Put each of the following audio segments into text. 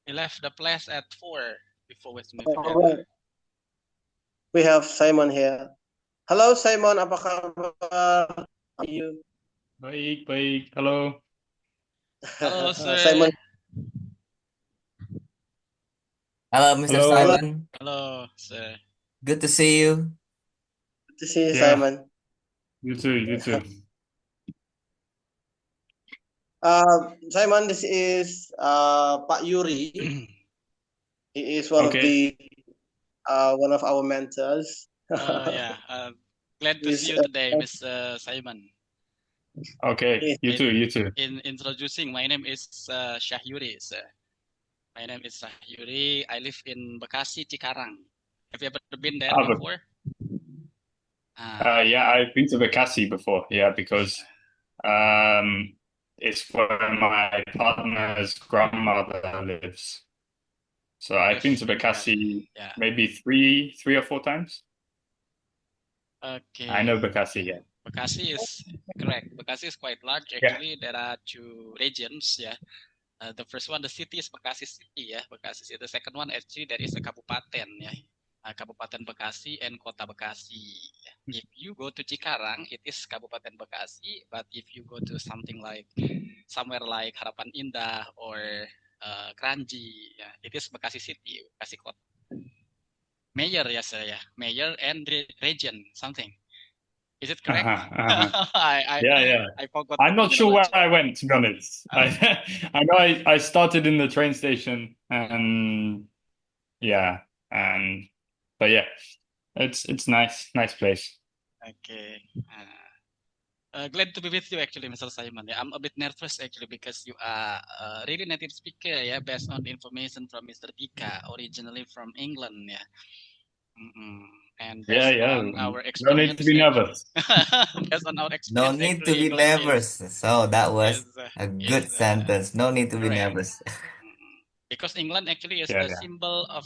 left the place at 4 before Western All February. right. We have Simon here. Halo Simon, apa kabar? How are you? Baik. Halo. Halo, sir. Simon. Hello, Mr. Hello. Simon. Hello, sir. Good to see you. Good to see you, Yeah. Simon. You too. Simon, this is Pak Yuri. He is one Okay. of our mentors. Oh yeah. Glad to see you today, Mr. Simon. Okay. You too. In introducing, my name is Syahyuri, sir. My name is Syahyuri. I live in Bekasi, Cikarang. Have you ever been there before? Yeah, I've been to Bekasi before. Yeah, because it's where my partner's grandmother lives. So I've been to Bekasi maybe three or four times. Okay. I know Bekasi, yeah. Bekasi is correct. Bekasi is quite large. Actually, there are two regions. Yeah. The first one, the city is Bekasi City. Yeah, Bekasi City. The second one, actually, there is a kabupaten. Yeah, Kabupaten Bekasi and Kota Bekasi. If you go to Cikarang, it is Kabupaten Bekasi. But if you go to somewhere like Harapan Indah or Kranji, yeah, it is Bekasi City, Bekasi Kota. Mayor, yes, yeah. Mayor and region, something. Is it correct? Yeah. I forgot. I'm not sure where I went, to be honest. I know I started in the train station, but yeah, it's nice place. Okay. Glad to be with you, actually, Mr. Simon. Yeah, I'm a bit nervous actually because you are a really native speaker, yeah, based on information from Mr. Dika, originally from England, yeah. And based on our experience, no need to be nervous. Based on our experience, No need to be nervous. So that was a good sentence. No need to be nervous. Because England actually is a symbol of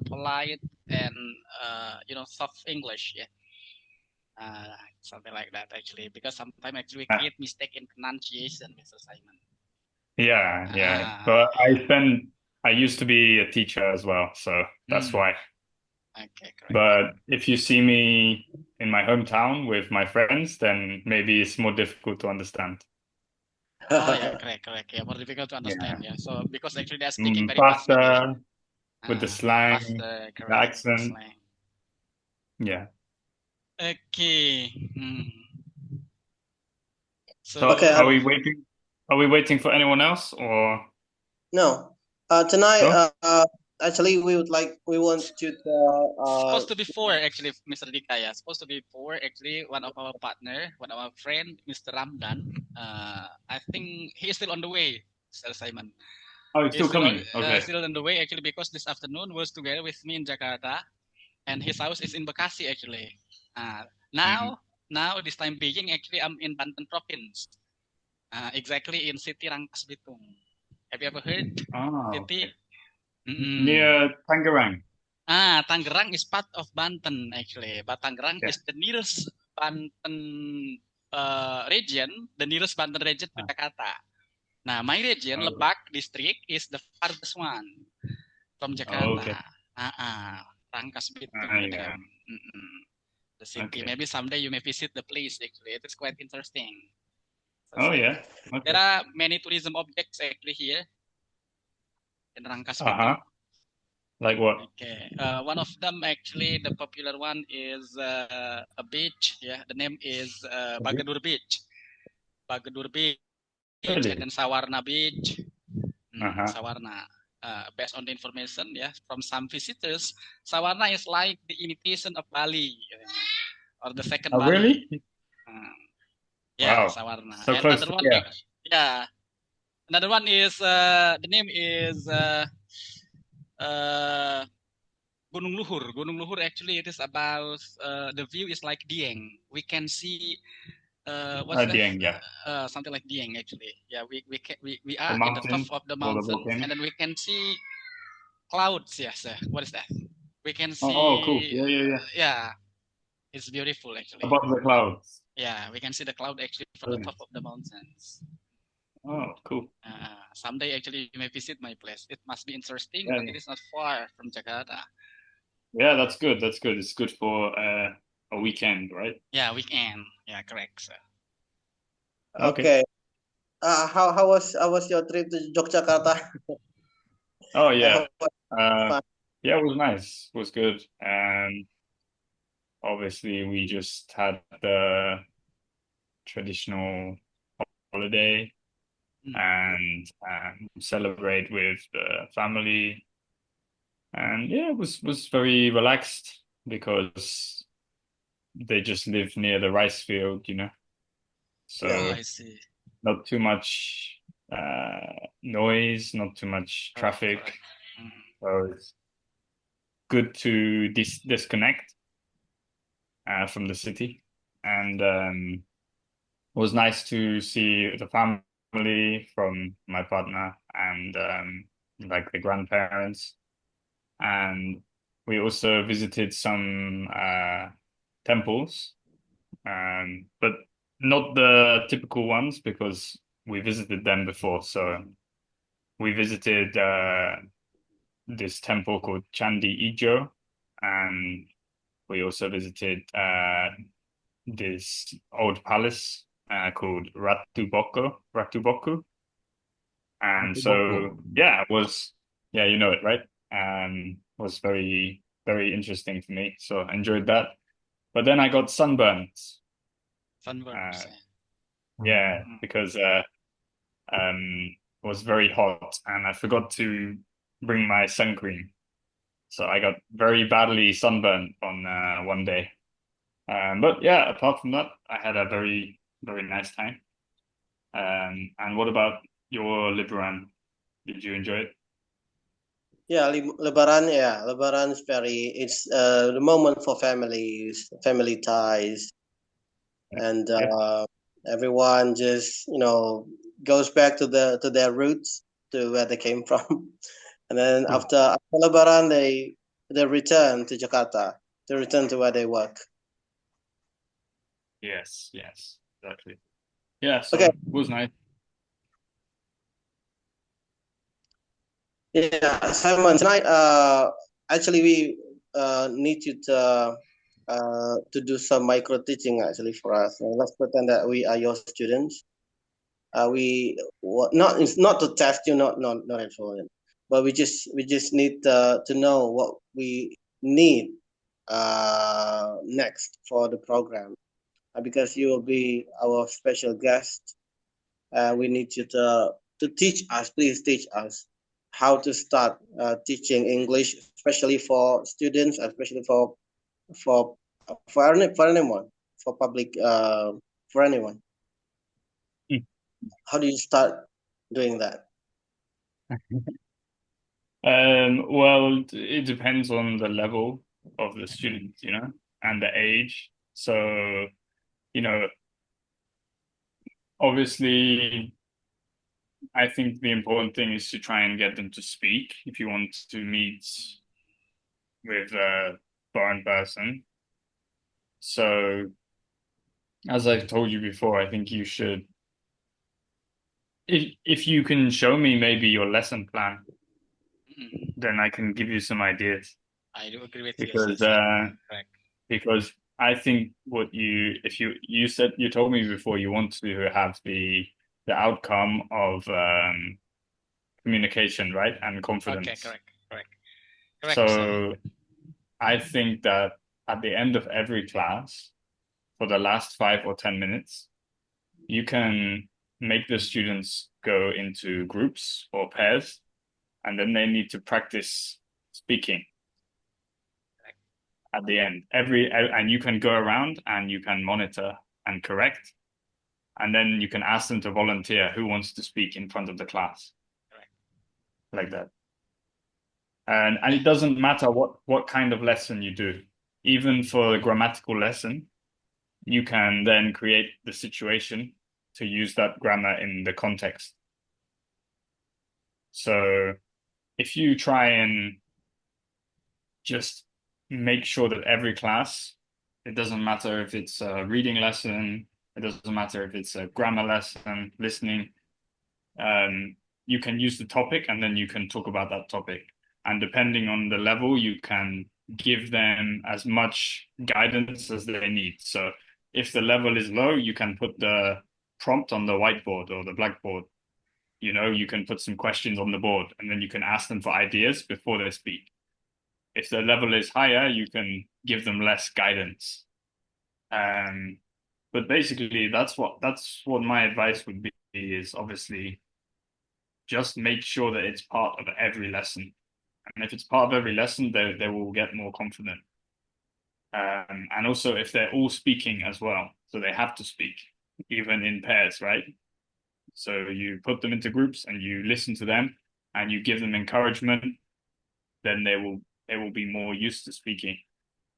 polite and soft English, yeah. Something like that actually, because sometimes actually we create mistake in pronunciation, Mr. Simon. Yeah. But I used to be a teacher as well, so that's why. Okay, correct. But if you see me in my hometown with my friends, then maybe it's more difficult to understand. Oh yeah, correct. Yeah, more difficult to understand. Yeah. So because actually they are speaking very faster with the slang, faster, correct, the accent. Slang. Yeah. Okay. So are we waiting for anyone else or? No. Tonight, actually, we want to. Supposed to be 4 actually, Mr. Dika. Yeah, supposed to be 4 actually. One of our partner, one of our friend, Mr. Ramdan. I think he is still on the way, Mr. Simon. Oh, he's still coming. Okay. Still on the way actually because this afternoon was together with me in Jakarta, and his house is in Bekasi actually. Now this time being actually I'm in Banten province. Exactly in city Rangkas Bitung. Have you ever heard city? Okay. Near Tangerang. Tangerang is part of Banten actually, but Tangerang is the nearest Banten region, the nearest Banten region to Jakarta. Nah, my region, Lebak district, is the farthest one from Jakarta. Rangkas Bitung. The city. Maybe someday you may visit the place actually. It is quite interesting. Okay. There are many tourism objects actually here in Rangkas Bitung. Like what? Okay. One of them actually, the popular one is a beach. Yeah, the name is Bagadur Beach. Bagadur Beach, and then Sawarna Beach. Sawarna. Based on the information, from some visitors, Sawarna is like the imitation of Bali, or the second Bali. Really? Yeah, wow. Sawarna. So and close. Another one, another one is the name is Gunung Luhur. Gunung Luhur actually it is about the view is like Dieng. We can see Dieng, something like Dieng actually. Yeah, we are in the top of the mountain and then we can see clouds. Yes, what is that? We can see. Oh, cool. Yeah. Yeah, it's beautiful actually. Above the clouds. Yeah, we can see the cloud actually from the top of the mountains. Oh, cool. someday actually you may visit my place. It must be interesting, but it is not far from Jakarta. Yeah, that's good. That's good. It's good for a weekend, right? Yeah, weekend. Yeah, correct. So. Okay. How was your trip to Yogyakarta? Oh yeah. Yeah, it was nice. It was good. And obviously we just had the traditional holiday and celebrate with the family. And yeah, it was very relaxed because they just live near the rice field, you know. So I see. Not too much noise, not too much traffic. So it's good to disconnect from the city. And it was nice to see the family from my partner and like the grandparents. And we also visited some temples, but not the typical ones because we visited them before. So we visited this temple called Candi Ijo, and we also visited this old palace called Ratu Boku. And so, yeah, it was, yeah, you know it, right? Was very, very interesting for me. So I enjoyed that. But then I got sunburns. Sunburns. Yeah, because it was very hot and I forgot to bring my sun cream. So I got very badly sunburned on one day. But yeah, apart from that, I had a very, very nice time. And what about your Liburan? Did you enjoy it? Yeah, Lebaran. Yeah, Lebaran is it's the moment for families, family ties, and everyone just goes back to their roots, to where they came from, and then after Lebaran they return to Jakarta, to return to where they work. Yes, exactly. Yeah, so okay. It was nice. Yeah, Simon, tonight actually we need you to do some micro teaching actually for us. Let's pretend that we are your students. We not, it's not to test you, not at all, but we just need to know what we need next for the program, because you will be our special guest. We need you to teach us. Please teach us how to start teaching English, especially for students, especially for for anyone, for public, for anyone. How do you start doing that? Well, it depends on the level of the student, you know, and the age. So, you know, obviously, I think the important thing is to try and get them to speak if you want to meet with a foreign person. So, as I've told you before, I think you should, if you can show me maybe your lesson plan, then I can give you some ideas. I do agree with because, you. Because I think if you said, you told me before you want to have the outcome of communication, right? And confidence. Okay, correct. So I think that at the end of every class, for the last 5 or 10 minutes, you can make the students go into groups or pairs, and then they need to practice speaking at the end. And you can go around and you can monitor and correct, and then you can ask them to volunteer who wants to speak in front of the class. Like that. And it doesn't matter what kind of lesson you do. Even for a grammatical lesson, you can then create the situation to use that grammar in the context. So if you try and just make sure that every class, it doesn't matter if it's a reading lesson, it doesn't matter if it's a grammar lesson, listening, you can use the topic and then you can talk about that topic. And depending on the level, you can give them as much guidance as they need. So if the level is low, you can put the prompt on the whiteboard or the blackboard. You can put some questions on the board and then you can ask them for ideas before they speak. If the level is higher, you can give them less guidance. But basically, that's what my advice would be, is obviously just make sure that it's part of every lesson. And if it's part of every lesson, they will get more confident. And also if they're all speaking as well, so they have to speak, even in pairs, right? So you put them into groups and you listen to them and you give them encouragement, then they will be more used to speaking.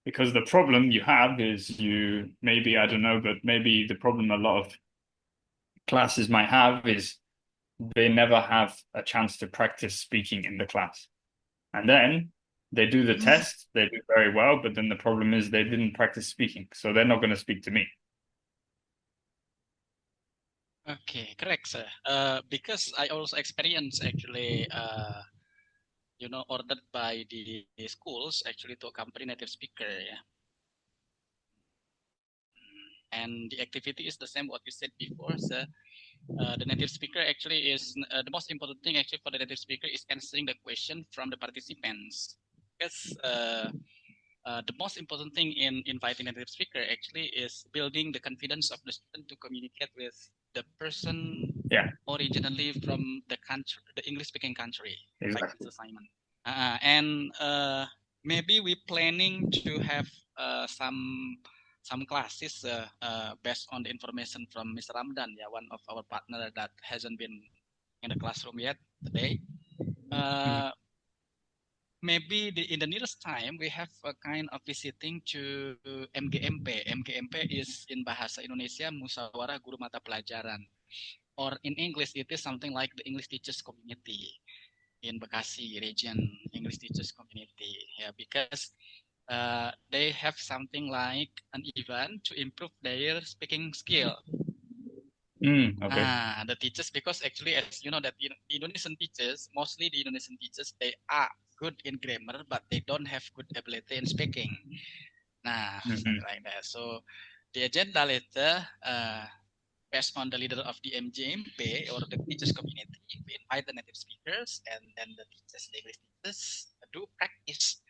Because the problem you have is I don't know, but maybe the problem a lot of classes might have is they never have a chance to practice speaking in the class. And then they do the test, they do very well, but then the problem is they didn't practice speaking, so they're not going to speak to me. Okay, correct, sir. Because I also experienced actually, ordered by the schools actually to accompany native speaker, yeah. And the activity is the same what you said before, sir. The native speaker actually is the most important thing actually for the native speaker is answering the question from the participants. Because the most important thing in inviting a native speaker actually is building the confidence of the student to communicate with the person originally from the country, the English-speaking country, exactly. like Mr. Simon. And maybe we're planning to have some classes based on the information from Mr. Ramdan, one of our partner that hasn't been in the classroom yet today. Maybe in the nearest time we have a kind of visiting to MGMP. MGMP is in Bahasa Indonesia Musyawarah Guru Mata Pelajaran, or in English it is something like the English Teachers Community in Bekasi region, English Teachers Community. Yeah, because they have something like an event to improve their speaking skill. Okay. The teachers, because actually, as you know, that Indonesian teachers, mostly the Indonesian teachers, they are good in grammar, but they don't have good ability in speaking. Something like that. So the agenda later, based on the leader of the MGMP or the teachers community, we invite the native speakers, and then the teachers, the English teachers, do practice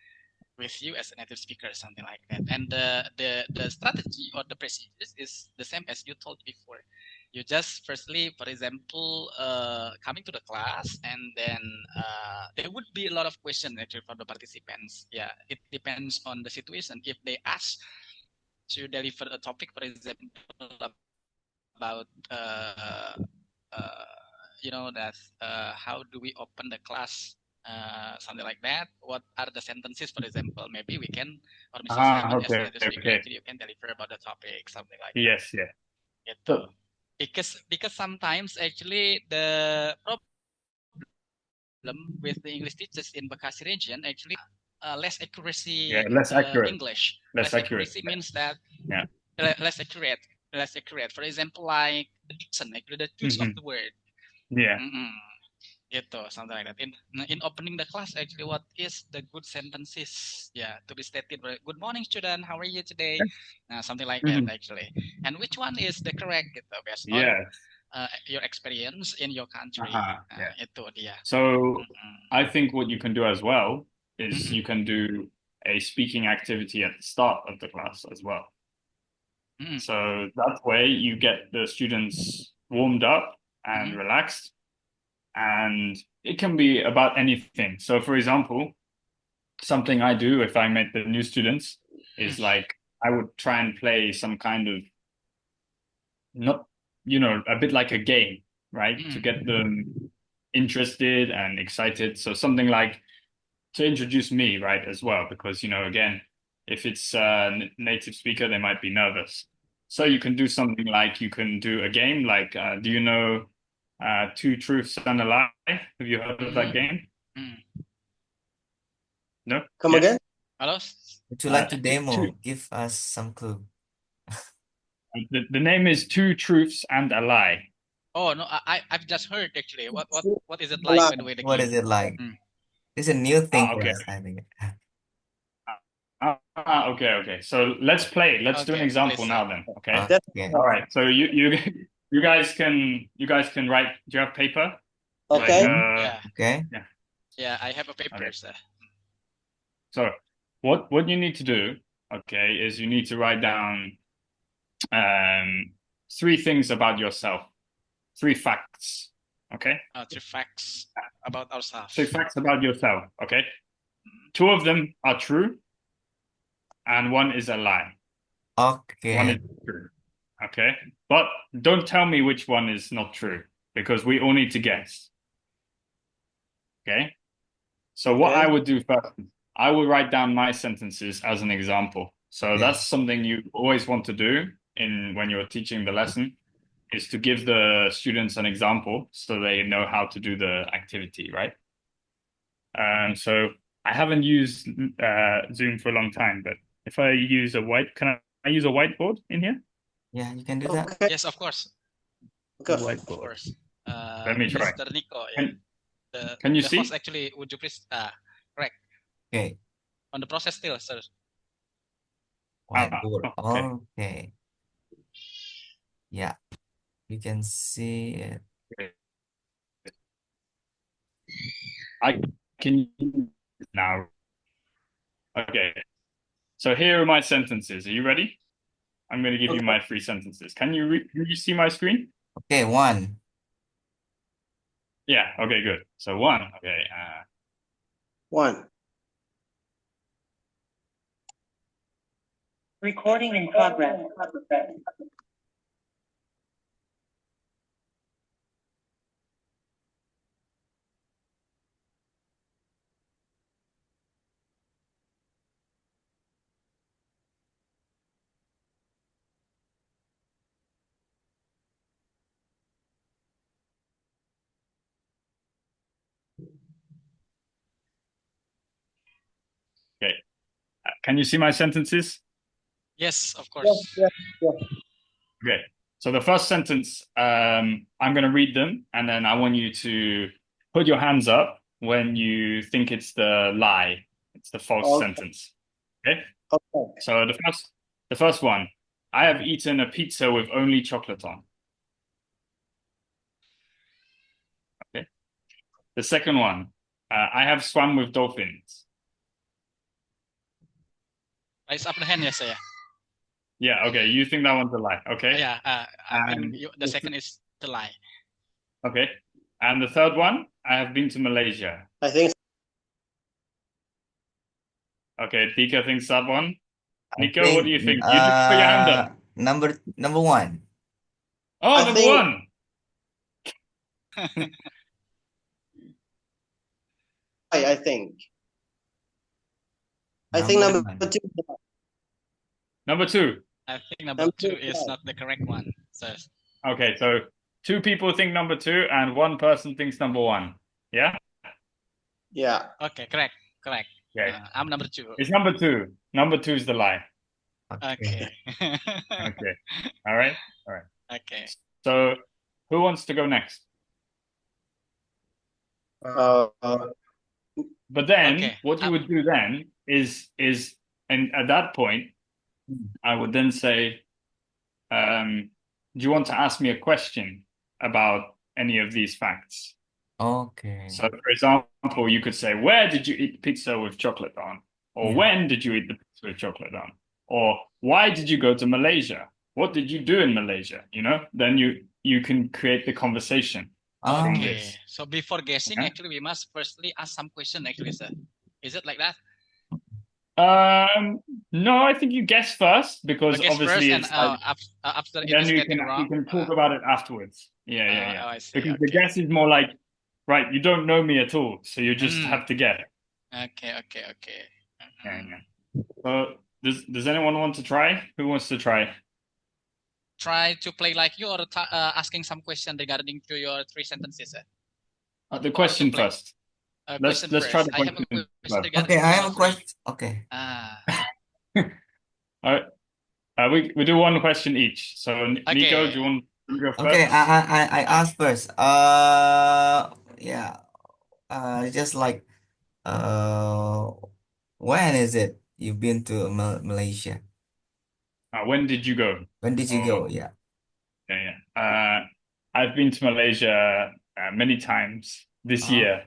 with you as a native speaker, something like that. And the strategy or the procedures is the same as you told before. You just firstly, for example, coming to the class, and then there would be a lot of questions actually from the participants. Yeah, it depends on the situation. If they ask to deliver a topic, for example, about how do we open the class, something like that. What are the sentences, for example? Maybe we can, or Mr. Simon as a native speaker, you can deliver about the topic, something like that. Yes, yeah. Gitu. Because sometimes actually the problem with the English teachers in Bekasi region actually less accuracy. Less accurate English. Less accurate means that less accurate. For example, like the diction, actually the choice of the word. Yeah. Gitu, something like that. In opening the class, actually, what is the good sentences? Yeah, to be stated. Good morning, student. How are you today? Something like that, actually. And which one is the correct? Gitu, based on your experience in your country. Itu dia. So I think what you can do as well is you can do a speaking activity at the start of the class as well. So that way you get the students warmed up and relaxed. And it can be about anything. So for example, something I do if I met the new students is like I would try and play some kind of a bit like a game, right? To get them interested and excited. So something like to introduce me, right, as well, because again, if it's a native speaker, they might be nervous. So you can do something like you can do a game like do you know Two Truths and a Lie? Have you heard of that game? No? Come again? Hello? Would you like to demo? Give us some clue. The name is Two Truths and a Lie. Oh no, I've just heard actually. What is it like, by the way, the What game? is it like? It's a new thing for Okay. us, I think. Okay. So let's play. Let's do an Okay, example please, now then. Okay. Okay. All right. So you guys can write. Do you have paper? Okay. Yeah, Okay. yeah, I have a paper, Okay. sir. So what you need to do, okay, is you need to write down 3 things about yourself, 3 facts. Okay. 3 facts about ourselves. 3 facts about yourself. Okay. 2 of them are true, and 1 is a lie. 1 Okay. is true. Okay. But don't tell me which one is not true, because we all need to guess. Okay. So what Okay. I would do first, I would write down my sentences as an example. So Okay. that's something you always want to do when you're teaching the lesson, is to give the students an example so they know how to do the activity, right? So I haven't used Zoom for a long time, but if I use can I use a whiteboard in here? Yeah, you can do that. Okay. Yes, of course. Okay. Of course. Let me try. Mr. Nico, yeah. Can you the see? host actually, would you please correct Okay. on the process still, sir? Whiteboard. Okay. Okay. Yeah. You can see it. I can now. Okay. So here are my sentences. Are you ready? I'm going to give you my 3 sentences. Can you see my screen? Okay, 1. Yeah. Okay, good. So 1. Okay. 1. Recording in progress. Okay. Can you see my sentences? Yes, of course. Yeah. Okay. So the first sentence, I'm going to read them, and then I want you to put your hands up when you think it's the lie, it's the false sentence. Okay. Okay. So the first one, I have eaten a pizza with only chocolate on. Okay. The second one, I have swam with dolphins. Raise up the hand, yes, sir. Yeah. Okay. You think that one's a lie? Okay. Yeah. I mean, the second is the lie. Okay. And the third one, I have been to Malaysia. I think. Okay. Tika thinks that one. Nico, think, what do you think? You didn't put your hand up. Number 1. Oh, I number think- 1. I think. I think number 2. Number 2. I think number 2 is not the correct one, sir. Okay, so 2 people think number 2 and 1 person thinks number 1. Yeah? Yeah. Okay, correct. Okay. I'm number 2. It's number 2. Number 2 is the lie. Okay. Okay. All right. Okay. So who wants to go next? But then Okay. what you would do then is and at that point I would then say, do you want to ask me a question about any of these facts? Okay. So for example, you could say, where did you eat pizza with chocolate on? Or Yeah. when did you eat the pizza with chocolate on? Or why did you go to Malaysia? What did you do in Malaysia? You know, then you can create the conversation. From Okay. this. So before guessing, Yeah. actually, we must firstly ask some question, actually, sir. Is it like that? No, I think you guess first because Guess obviously first, it's and like, after it then is you getting can wrong, talk about it afterwards. Yeah. Oh, I see. Because the Okay. guess is more like, right, you don't know me at all, so you just have to guess. Okay. Yeah. So does anyone want to try? Who wants to try? Try to play like you, or asking some question regarding to your 3 sentences, sir. The question play. first. Question let's try first. the I have a question question first. regarding Okay, I to have a your 3. question. Okay. All right. We do one question each. So Nico, Okay. do you want You go Okay, first. I ask first. Yeah. Just like uh, when is it you've been to Malaysia? When did you go? When did you go? Oh, Yeah. yeah, yeah. I've been to Malaysia many times this Oh, year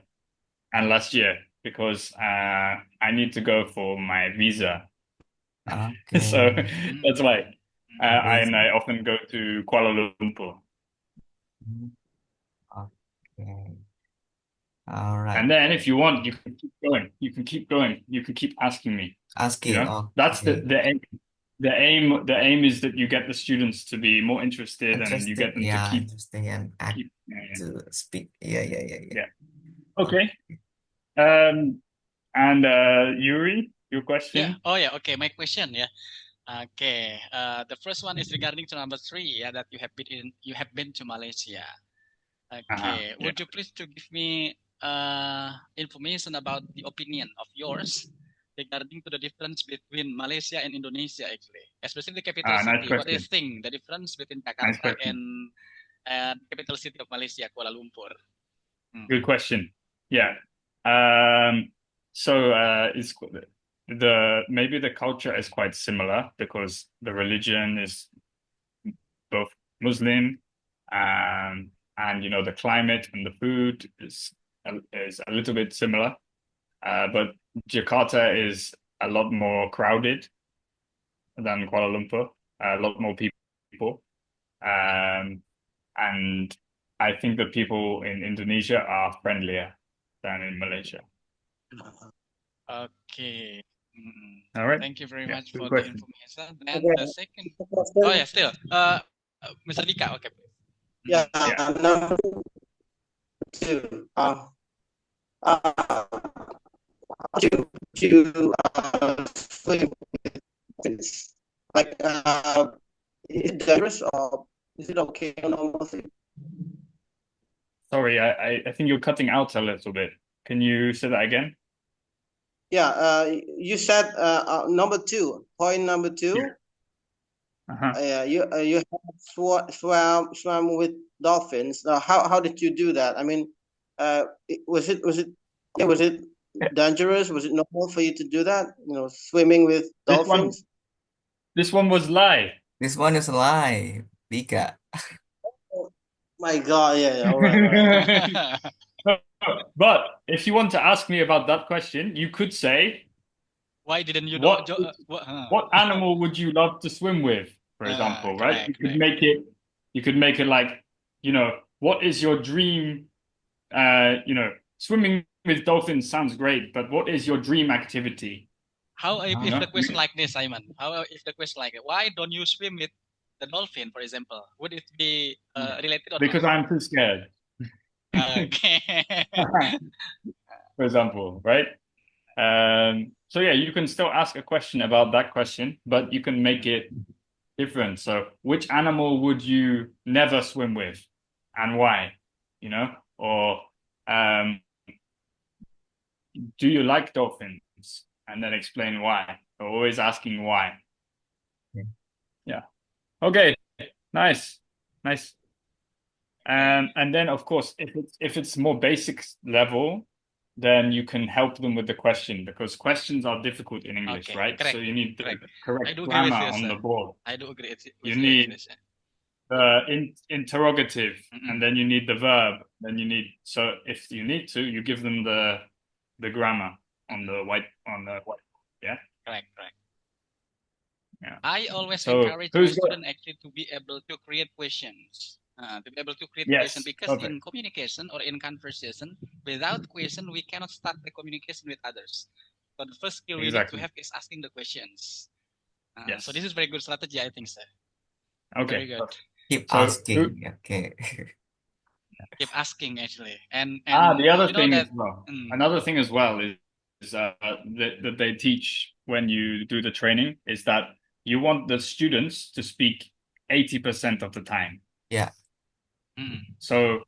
and last year because I need to go for my visa. So okay. that's why. And Amazing. I often go to Kuala Lumpur. Mhm. Okay. All right. And then if you want, you can keep going. You can keep going. You can keep asking me, you Asking. know? That's Okay. the aim. The aim is that you get the students to be more interested and you Interested. get them to Yeah, keep interesting and act keep yeah, to speak. Yeah, yeah, yeah, yeah. yeah. Yeah. Okay. Um and Yuri, your Yeah. question? Oh yeah. Okay. My question. Yeah. Okay. The first one is regarding to number three. Yeah, that you have been to Malaysia. Okay. Yeah. Would you please to give me information about the opinion of yours regarding to the difference between Malaysia and Indonesia actually, especially the capital Nice city. What do you question. think the difference between Nice Jakarta question. and capital city of Malaysia, Kuala Lumpur? Good question. Yeah. So it's maybe the culture is quite similar because the religion is both Muslim, and the climate and the food is a little bit similar. But Jakarta is a lot more crowded than Kuala Lumpur, a lot more people. Um, and I think the people in Indonesia are friendlier than in Malaysia. Okay. All right. Thank you very Yeah, much good for the question. information. And Okay. the second, Question. oh yeah, still, Mr. Dika, okay. Yeah, Yeah. number two. Swim with like is it dangerous or is it okay normal thing? Sorry, I think you're cutting out a little bit. Can you say that again? Yeah, you said number two, point number two. Yeah. Uh-huh. You have swam with dolphins. How did you do that? I mean, was it dangerous? Was it normal for you to do that? Swimming with This one, dolphins. this one was lie. This one is a lie, Dika. Oh my God! Yeah. All right. But if you want to ask me about that question, you could say, Why didn't you do? what animal would you love to swim with, for example, right? Correct. You could make it like, what is your dream? Swimming with dolphins sounds great, but what is your dream activity? How if You know? the question like this, Simon? How if the question like, why don't you swim with the dolphin, for example? Would it be related or Because not? I'm too scared, Okay. for example, right? So yeah, you can still ask a question about that question, but you can make it different. So which animal would you never swim with and why? Or do you like dolphins? And then explain why. So always asking why. Yeah. Okay. Nice. Nice. And then of course, if it's more basic level, then you can help them with the question because questions are difficult in English, Okay, right? correct, So you need the correct. I correct do agree with grammar you, on sir. the board. I do agree with You you, need actually, sir. the interrogative, Mm-mm. and then you need the verb. Then you need if you need to, you give them the grammar on the white. Yeah. Correct. Yeah. I always So encourage my who's got? student actually to be able to create questions. To be able to create Yes. questions because Perfect. in communication or in conversation, without question, we cannot start the communication with others. So the first skill we need to have is asking the questions. Yes. So this is very good strategy, I think, sir. Okay. Very good. Perfect. Keep So asking. Okay. Keep asking actually, and the other you know thing that. as well. Another thing as well is that they teach when you do the training is that you want the students to speak 80% of the time. Yeah. So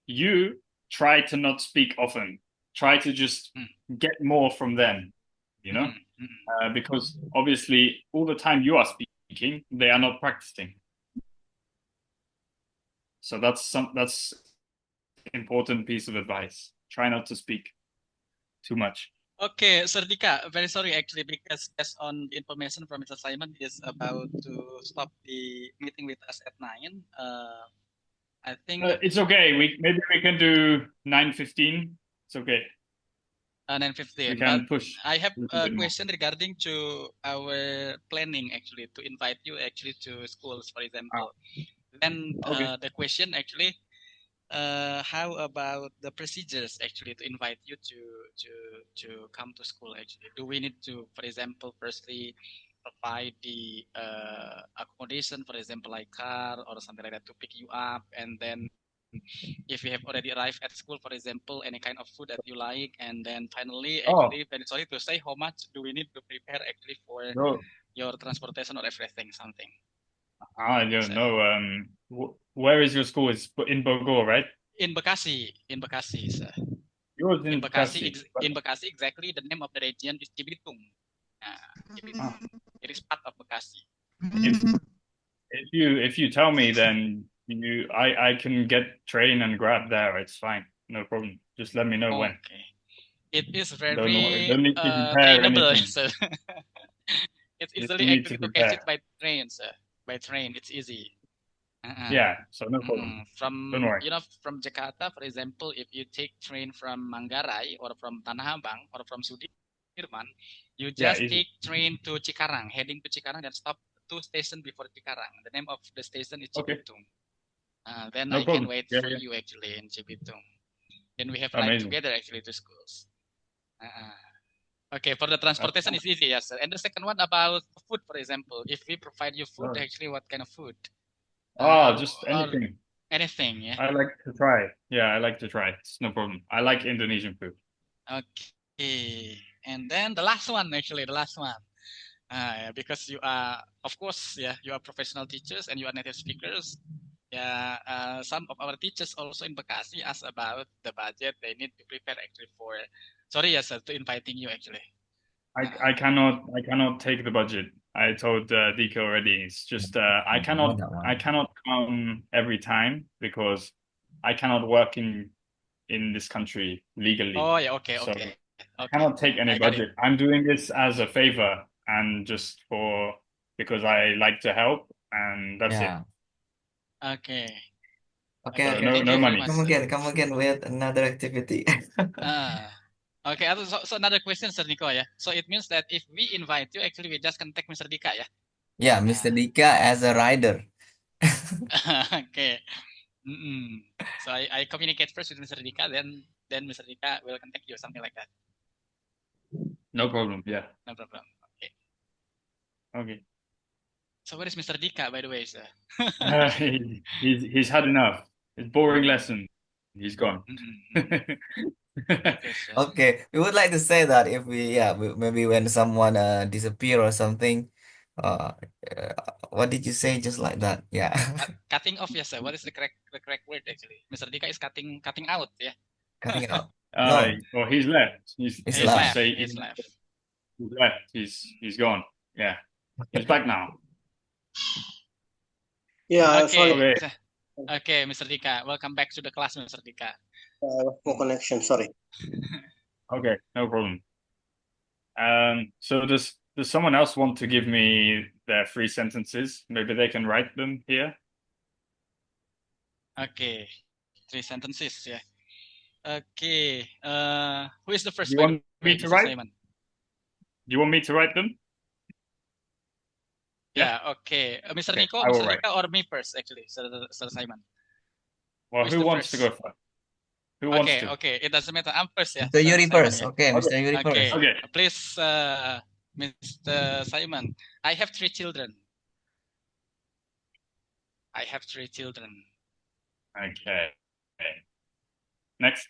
you try to not speak often. Try to just get more from them, because obviously all the time you are speaking, they are not practicing. So that's important piece of advice. Try not to speak too much. Okay, Sir Dika, very sorry actually because based on the information from Mr. Simon is about to stop the meeting with us at 9. I think It's okay. Maybe we can do 9:15. It's okay. 9:15. We can push I have a little a bit more. question regarding to our planning actually to invite you actually to schools, for example. Then Okay. the question actually, how about the procedures actually to invite you to come to school actually? Do we need to, for example, firstly provide the accommodation, for example, like car or something like that to pick you up, and then if you have already arrived at school, for example, any kind of food that you like, and then finally, actually, very sorry to say, how much do we need to prepare actually for No. your transportation or everything, something? I don't know. Where is your school? It's in Bogor, right? In Bekasi, sir. Yours in Bekasi. In Bekasi, exactly the name of the region is Cibitung. Cibitung. It is part of Bekasi. If you tell me, then I can get train and grab there. It's fine, no problem. Just let me know when. Okay. It is very Don't need to prepare trainable, anything. sir. It's You easily need to actually to catch prepare. it by train, sir. By train, it's easy. Yeah, so no problem. From Don't worry. from Jakarta, for example, if you take train from Manggarai or from Tanah Abang or from Sudirman, you just take train to Cikarang, heading to Cikarang, then stop 2 stations before Cikarang. The name of the station is Cibitung. Then No I problem. can wait for you actually in Cibitung. Then we have ride together actually to schools. Okay, for the transportation it's easy, yes, sir. And the second one about food, for example, if we provide you food, actually, what kind of food? Just anything. Anything, yeah. I like to try. Yeah, I like to try. It's no problem. I like Indonesian food. Okay, and then the last one, actually, the last one. Because you are, of course, yeah, you are professional teachers and you are native speakers. Yeah, some of our teachers also in Bekasi ask about the budget they need to prepare actually for. Sorry, yes, sir, to inviting you actually. I cannot take the budget. I told Dika already. It's just I cannot come every time because I cannot work in this country legally. Oh yeah, okay, so okay. I cannot take any budget. I'm doing this as a favor and just because I like to help, and that's it. Okay. Okay, no money. Come again with another activity. Okay, so another question, Sir Nico, yeah. So it means that if we invite you, actually we just contact Mr. Dika, yeah? Yeah, Mr. Dika as a rider. Okay. So I communicate first with Mr. Dika, then Mr. Dika will contact you, something like that. No problem. Yeah. No problem. Okay. Okay. So where is Mr. Dika, by the way, sir? He's had enough. It's boring lesson. He's gone. Okay, we would like to say that if maybe when someone disappear or something, what did you say? Just like that, yeah. Cutting off, yes, sir. What is the correct word actually? Mr. Dika is cutting out, yeah. Cutting out. No. Well, he's left. He's left. He's left. He's left. He's gone. Yeah. He's back now. Yeah. Okay. Okay, Mr. Dika. Welcome back to the class, Mr. Dika. Poor connection. Sorry. Okay, no problem. So does someone else want to give me their 3 sentences? Maybe they can write them here. Okay, 3 sentences, yeah. Okay. Who is the first? You want me to write? Simon? You want me to write them? Yeah. Okay. Mr. Nico, Mr. Dika, or me first, actually, Sir Simon. Well, who wants to go first? Who wants to? Okay. It doesn't matter. I'm first, yeah. Mr. Yuri first. Okay, Mr. Yuri first. Okay. Please, Mr. Simon. I have 3 children. Okay. Next.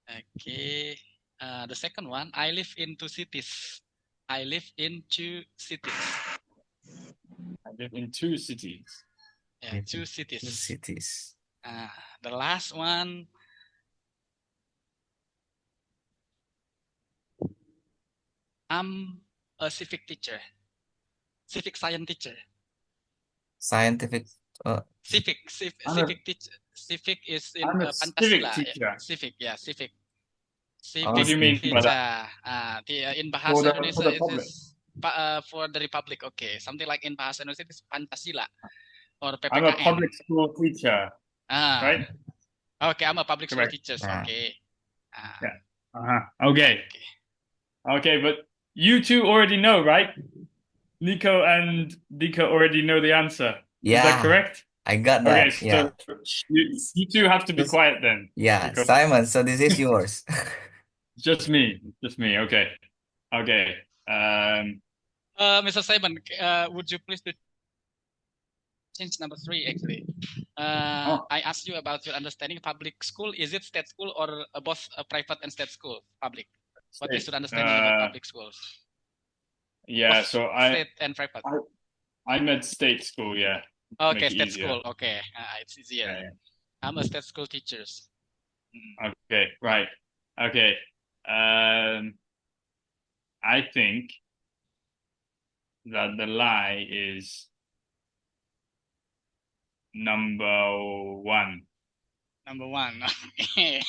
Okay. The second one, I live in 2 cities. I live in 2 cities. Yeah, 2 cities. 2 cities. The last one, I'm a civic science teacher. Scientific I'm a Civic is in I'm a civic Pancasila. teacher. Civic, yeah, civic. What do you mean by that? In For bahasa for Indonesia the it public. is for the Republic. Okay, something like in bahasa Indonesia it is Pancasila or I'm a PPKN. public school teacher, right? Okay, I'm a public school Correct. teacher. Ah. Okay. Yeah. Okay. Okay. Okay, but you two already know, right? Nico and Dika already know the answer. Is that Yeah, correct? I got Okay, that. Yeah. so you two have to be Just- quiet then, Yeah, because Simon, so this is yours. just me. Okay. Okay. Mr. Simon, would you please to change number 3 actually? I asked you about your understanding public school. Is it state school or both private and state school? Public. What is your understanding about public schools? Yeah, Both so state and private. I'm at state school, yeah. Okay, Make it state easier. school. Okay, it's easier. Yeah. I'm a state school teacher. Okay, right. Okay. I think that the lie is number 1. Number 1. Okay.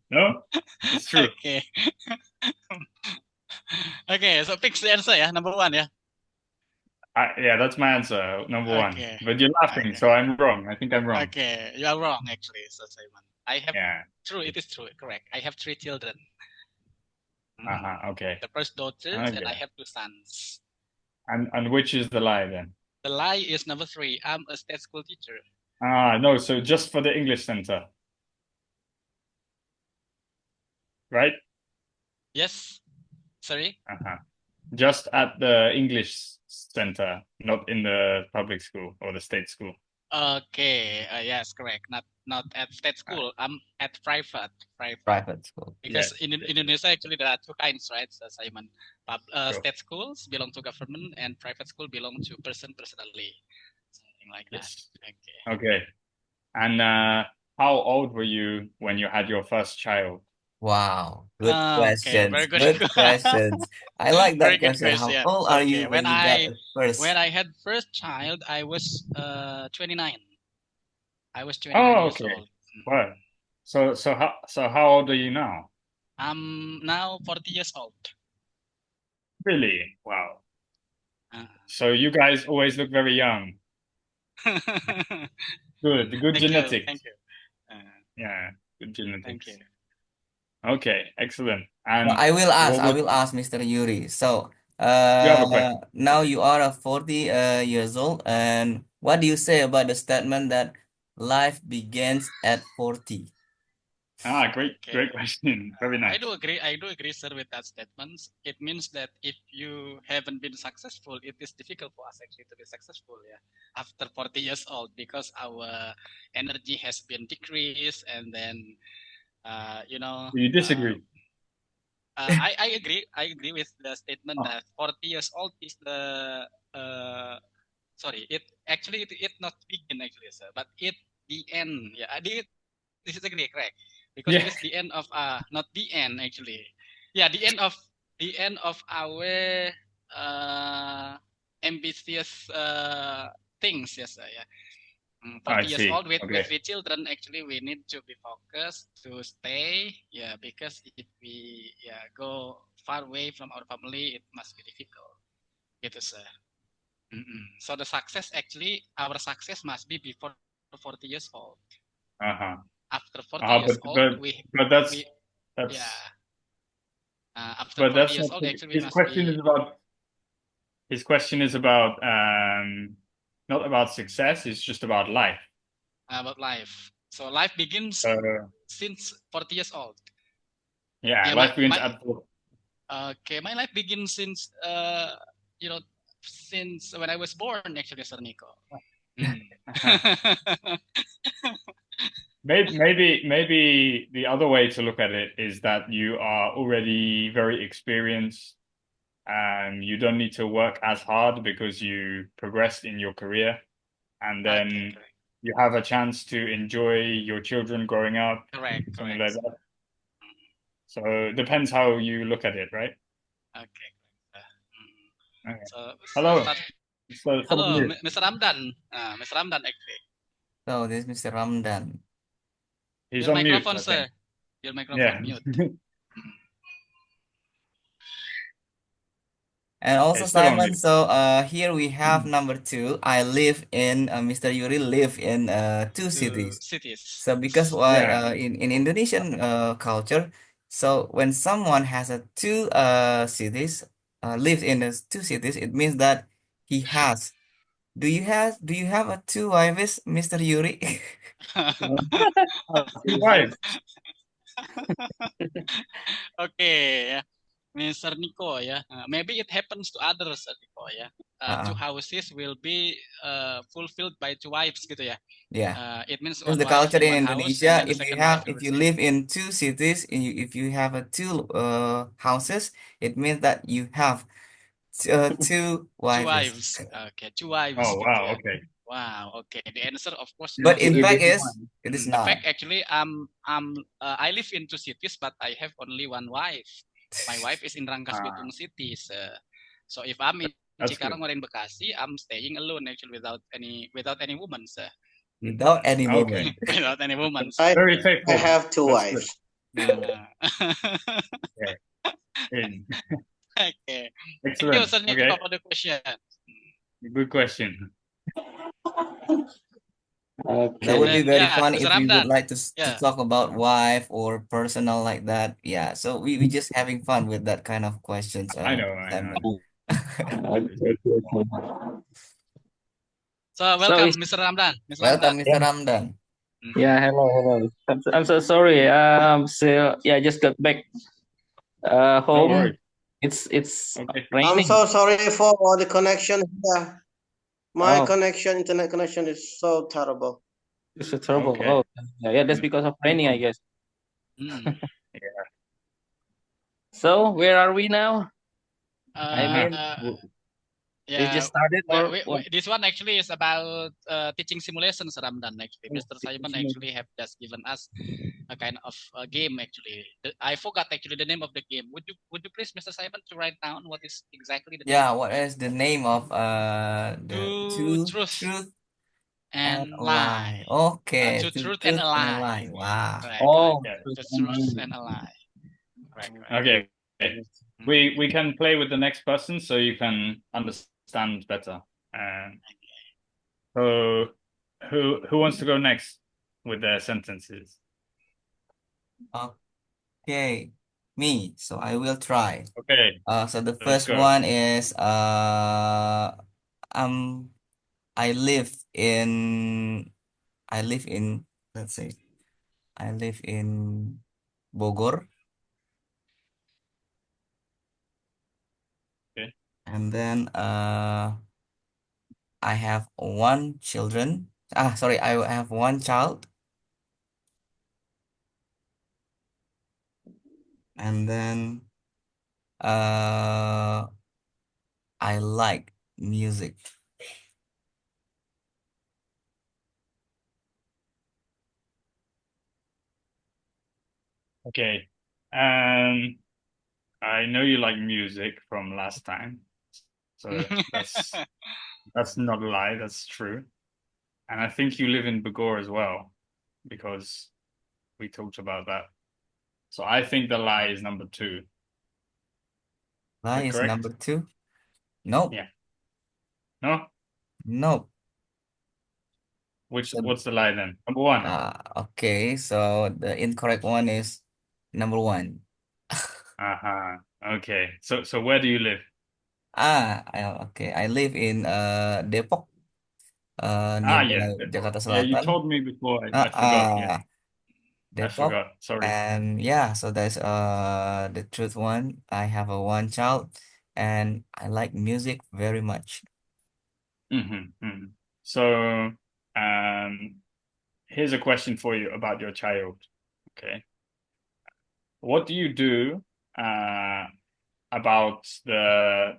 No? It's true. Okay. Okay, so pick the answer, yeah. Number 1, yeah. Yeah, that's my answer, number 1. Okay. But you're laughing, Okay. so I'm wrong. I think I'm wrong. Okay, you are wrong actually, so Simon. I have Yeah. true. It is true. Correct. I have 3 children. Okay. The first daughter, and I have 2 sons. And which is the lie then? The lie is number 3. I'm a state school teacher. No, so just for the English center. Right? Yes. Sorry? Just at the English center, not in the public school or the state school. Okay. Yes, correct. Not at state school. I'm at private. Private school. Because in Indonesia, actually, there are 2 kinds, right, Simon? Sure. State schools belong to government, and private school belong to personally. Something like that. Yes. Okay. Okay. And how old were you when you had your first child? Wow, good Okay, questions. very good. Good questions. I like Very that good question. How question. old are you Okay, when you got it first? when I had first child, I was 29. I was 29 Oh, years okay. old. Well, so how old are you now? I'm now 40 years old. Really? Wow. Uh, So you guys always look very young. Good Thank genetics. you. Thank you. Yeah, good genetics. Thank you. Okay, excellent. And I will ask. what I will ask Mr. Yuri. So, you have a question? now you are 40 years old, and what do you say about the statement that life begins at 40? Great question. Very nice. I do agree, sir, with that statement. It means that if you haven't been successful, it is difficult for us actually to be successful, yeah, after 40 years old, because our energy has been decreased, and then, Do you disagree? I agree. I agree with the statement that 40 years old is the it not begin actually, sir, but it the end. Yeah, this is agree, correct? Because it is the end of not the end actually. Yeah, the end of our ambitious things. Yes, sir. Yeah. 40 years old with 3 children, actually we need to be focused to stay, because if we go far away from our family, it must be difficult. Gitu, sir. So the success, actually, our success must be before 40 years old. After 40 years old, after 40 years old, actually, his question is about not about success, it's just about life. About life. So life begins since 40 years old. Yeah, life begins at 40. Okay, my life begins since since when I was born, actually, Sir Nico. Maybe the other way to look at it is that you are already very experienced. You don't need to work as hard because you progressed in your career, and then you have a chance to enjoy your children growing up. Correct. Like that. So it depends how you look at it, right? Okay. Okay. Hello. So Hello, somebody, Mr. Ramdan. Mr. Ramdan, actually. So this is Mr. Ramdan. he's Your on mute, microphone, I sir. think. Your Yeah. microphone mute. And also He's still on Simon, mute. so here we have number two. I live in Mr. Yuri live in two Two cities. cities. So because why Yeah. in Indonesian culture, so when someone has a two cities lives in the two cities, it means that he has. Do you have a two wives, Mr. Yuri? Two wives. Okay, ya. Mr. Nico ya. Maybe it happens to others, Nico ya. Two houses will be fulfilled by two wives gitu ya. Yeah. It means Because one the wife culture in in one house and Indonesia, then the second wife will if you receive live in two cities, and if you have a two houses, it means that you have two two wives. wives. Okay, two wives Oh, gitu wow. ya. Okay. Wow, okay. The answer of course But no. in It fact is is one. it is The not. fact actually I live in two cities but I have only one wife. My wife is in Rangkas Bitung cities. So if I'm in That's Cikarang good. or in Bekasi, I'm staying alone actually without any woman, sir. Without any Okay. woman. Without any woman. Very I faithful. have two That's good. wives. Okay. In. Okay. Thank you, Excellent. Sir Nico, Okay. for the question. Good question. That would be Okay. very Yeah, fun Mr. if we would Ramdan. like to Yeah. talk about wife or personal like that. Yeah. So we just having fun with that kind of questions, I know. Simon. Okay. So So welcome, is Mr. Ramdan. Mr. Ramdan. Welcome, Mr. Ramdan. yeah, hello. I'm so sorry. So yeah, I just got back No home. worries. It's Okay. I'm raining. so sorry for all the connection here. My Oh, connection, internet connection is so terrible. it's so terrible. Okay. Oh, yeah, that's because of raining, I guess. Yeah. So where are we now? I Uh-huh. mean, we Yeah, just started or what? this one actually is about teaching simulations, Ramdan. Actually, Mr. Simon actually have just given us a kind of a game. Actually, I forgot actually the name of the game. Would you please, Mr. Simon, to write down what is exactly the name Yeah, of what the game? is the name of the Two two truth truth and and a lie? lie. Okay, Two two truth and a truth and a lie. lie. Wow. Correct, correct. Oh, Yeah. Two truth and a lie. Correct, correct. Okay. We can play with the next person so you can understand better. So who wants to go next with their sentences? Okay, me. So I will try. Okay, So the let's first go. one is um I live in I live in let's say I live in Bogor. Okay. And then I have one children. Sorry, I have one child. And then uh I like music. Okay. I know you like music from last time. So that's not a lie, that's true. And I think you live in Bogor as well, because we talked about that. So I think the lie is number 2. Lie is correct? number 2. Nope. Yeah. No? Nope. What's the lie then? Number 1. Okay, so the incorrect one is number 1. Uh-huh. Okay. So where do you live? Okay. I live in Depok, Yeah. nearby Depok. Jakarta Yeah, you Selatan. told me before. I forgot. Yeah. I Depok. forgot. Sorry. And yeah, so that's the truth one. I have a one child and I like music very much. So, here's a question for you about your child. Okay. What do you do about the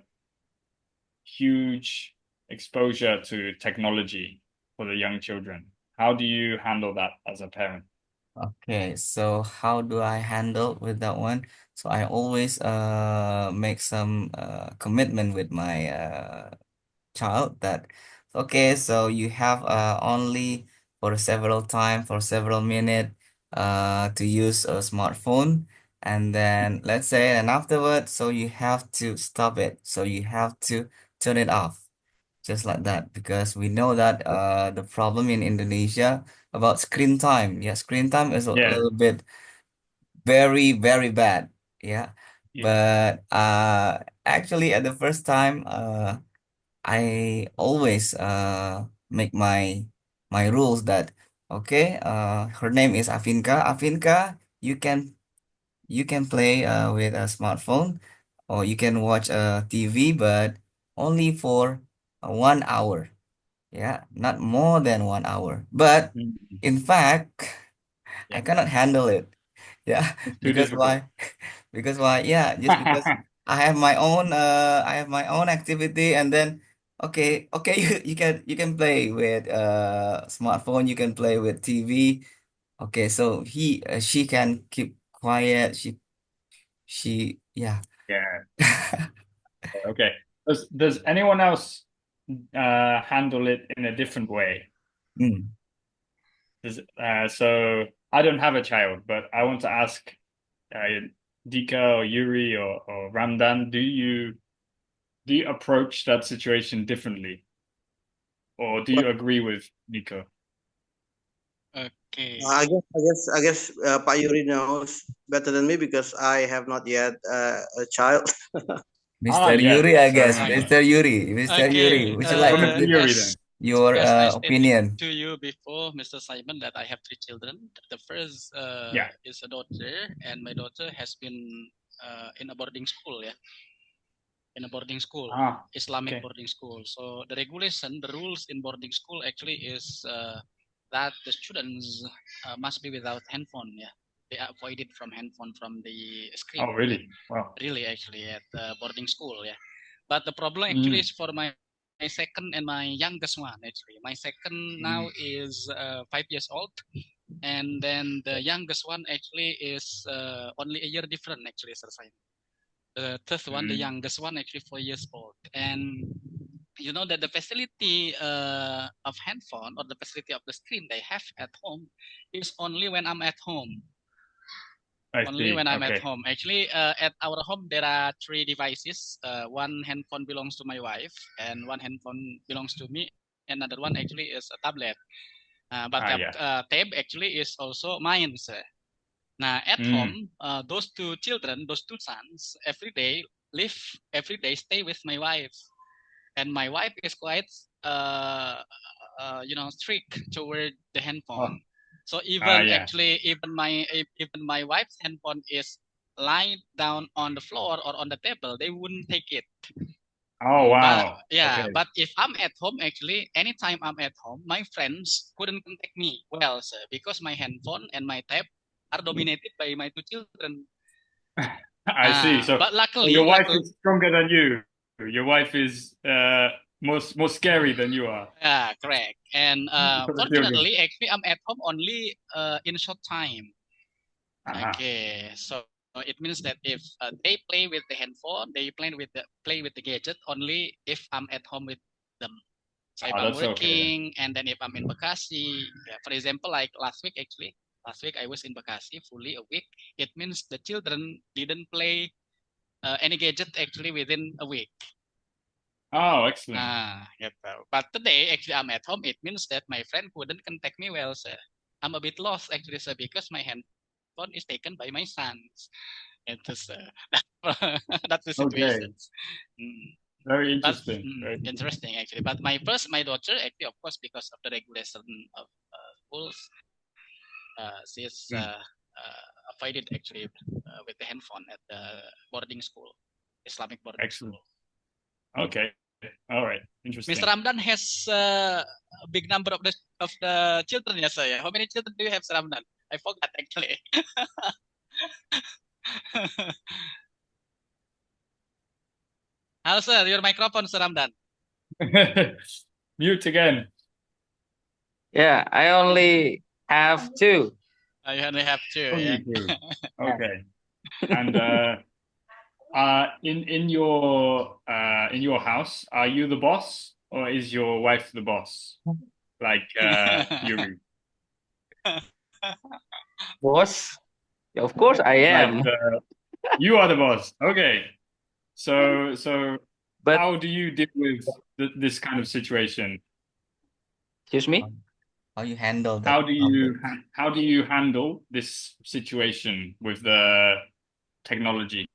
huge exposure to technology for the young children? How do you handle that as a parent? Okay, so how do I handle with that one? So I always make some commitment with my child that, okay, so you have only for several minutes to use a smartphone, and then let's say, and afterwards, so you have to stop it. So you have to turn it off, just like that, because we know that the problem in Indonesia about screen time. Yeah, screen time is a Yeah. little bit very, very bad. Yeah. Yeah. But actually at the first time, I always make my rules that, okay, her name is Afinka. Afinka, you can play with a smartphone, or you can watch a TV, but only for 1 hour. Yeah, not more than 1 hour. But Mm. in fact, I Yeah. cannot handle it. Yeah, It's too because difficult. why? Because why? Yeah, just because I have my own activity, and then okay, you can play with smartphone, you can play with TV. Okay, so she can keep quiet. Yeah. Yeah. Okay. Does anyone else handle it in a different way? Mm. So I don't have a child, but I want to ask Dika or Yuri or Ramdan, do you approach that situation differently, or do you agree with Nico? Okay. I guess Pak Yuri knows better than me because I have not yet a child. Mr. Yes. Yuri, I Fair guess. enough. Mr. Yuri, Mr. Okay. Yuri, would you like From to give Yuri then. your As I stated opinion? to you before, Mr. Simon, that I have 3 children. The first Yeah. is a daughter, and my daughter has been in a boarding school, in a boarding school, Islamic okay. boarding school. So the regulation, the rules in boarding school actually is that the students must be without handphone. Yeah, they are avoided from handphone from the screen. Oh, really? Wow. Really, actually, at boarding school. Yeah, but the problem actually is for my second and my youngest one. Actually, my second now is 5 years old, and then the youngest one actually is only a year different. Actually, Sir Simon. The third one, the youngest one, actually 4 years old, and you know that the facility of handphone or the facility of the screen they have at home is only when I'm at home. Only when I'm at home. Actually, at our home there are 3 devices. One handphone belongs to my wife, and one handphone belongs to me. Another one actually is a tablet. But tab actually is also mine, sir. Now at home, those 2 children, those 2 sons, every day stay with my wife, and my wife is quite strict toward the handphone. So actually even my wife's handphone is lying down on the floor or on the table, they wouldn't take it. Oh, wow. But if I'm at home, actually, anytime I'm at home, my friends couldn't contact me well, sir, because my handphone and my tab are dominated by my 2 children. I see. So, but luckily, your wife is stronger than you. Your wife is more scary than you are. Yeah, correct. And fortunately, actually, I'm at home only in a short time. Okay, so it means that if they play with the handphone, they play with the gadget only if I'm at home with them. So if I'm working, and then if I'm in Bekasi, for example, like last week I was in Bekasi fully a week. It means the children didn't play any gadget actually within a week. Oh, excellent. But today actually I'm at home. It means that my friend couldn't contact me well, sir. I'm a bit lost actually, sir, because my handphone is taken by my sons. That's the situation. Very interesting. Interesting actually. But my daughter actually, of course, because of the regulation of schools, she's avoided actually with the handphone at the boarding school, Islamic boarding school. Okay. All right. Interesting. Mr. Ramdan has a big number of the children, yes, sir. How many children do you have, Sir Ramdan? I forgot actually. Hello, sir. Your microphone, Sir Ramdan. Mute again. Yeah, I only have 2. You only have 2. Only 2. Okay. And in your house, are you the boss or is your wife the boss? Like Yuri? Boss? Yeah, of course I Like am. you are the boss. Okay. So But how do you deal with this kind of situation? excuse me, How you handle that How do you problem? how do you handle this situation with the technology?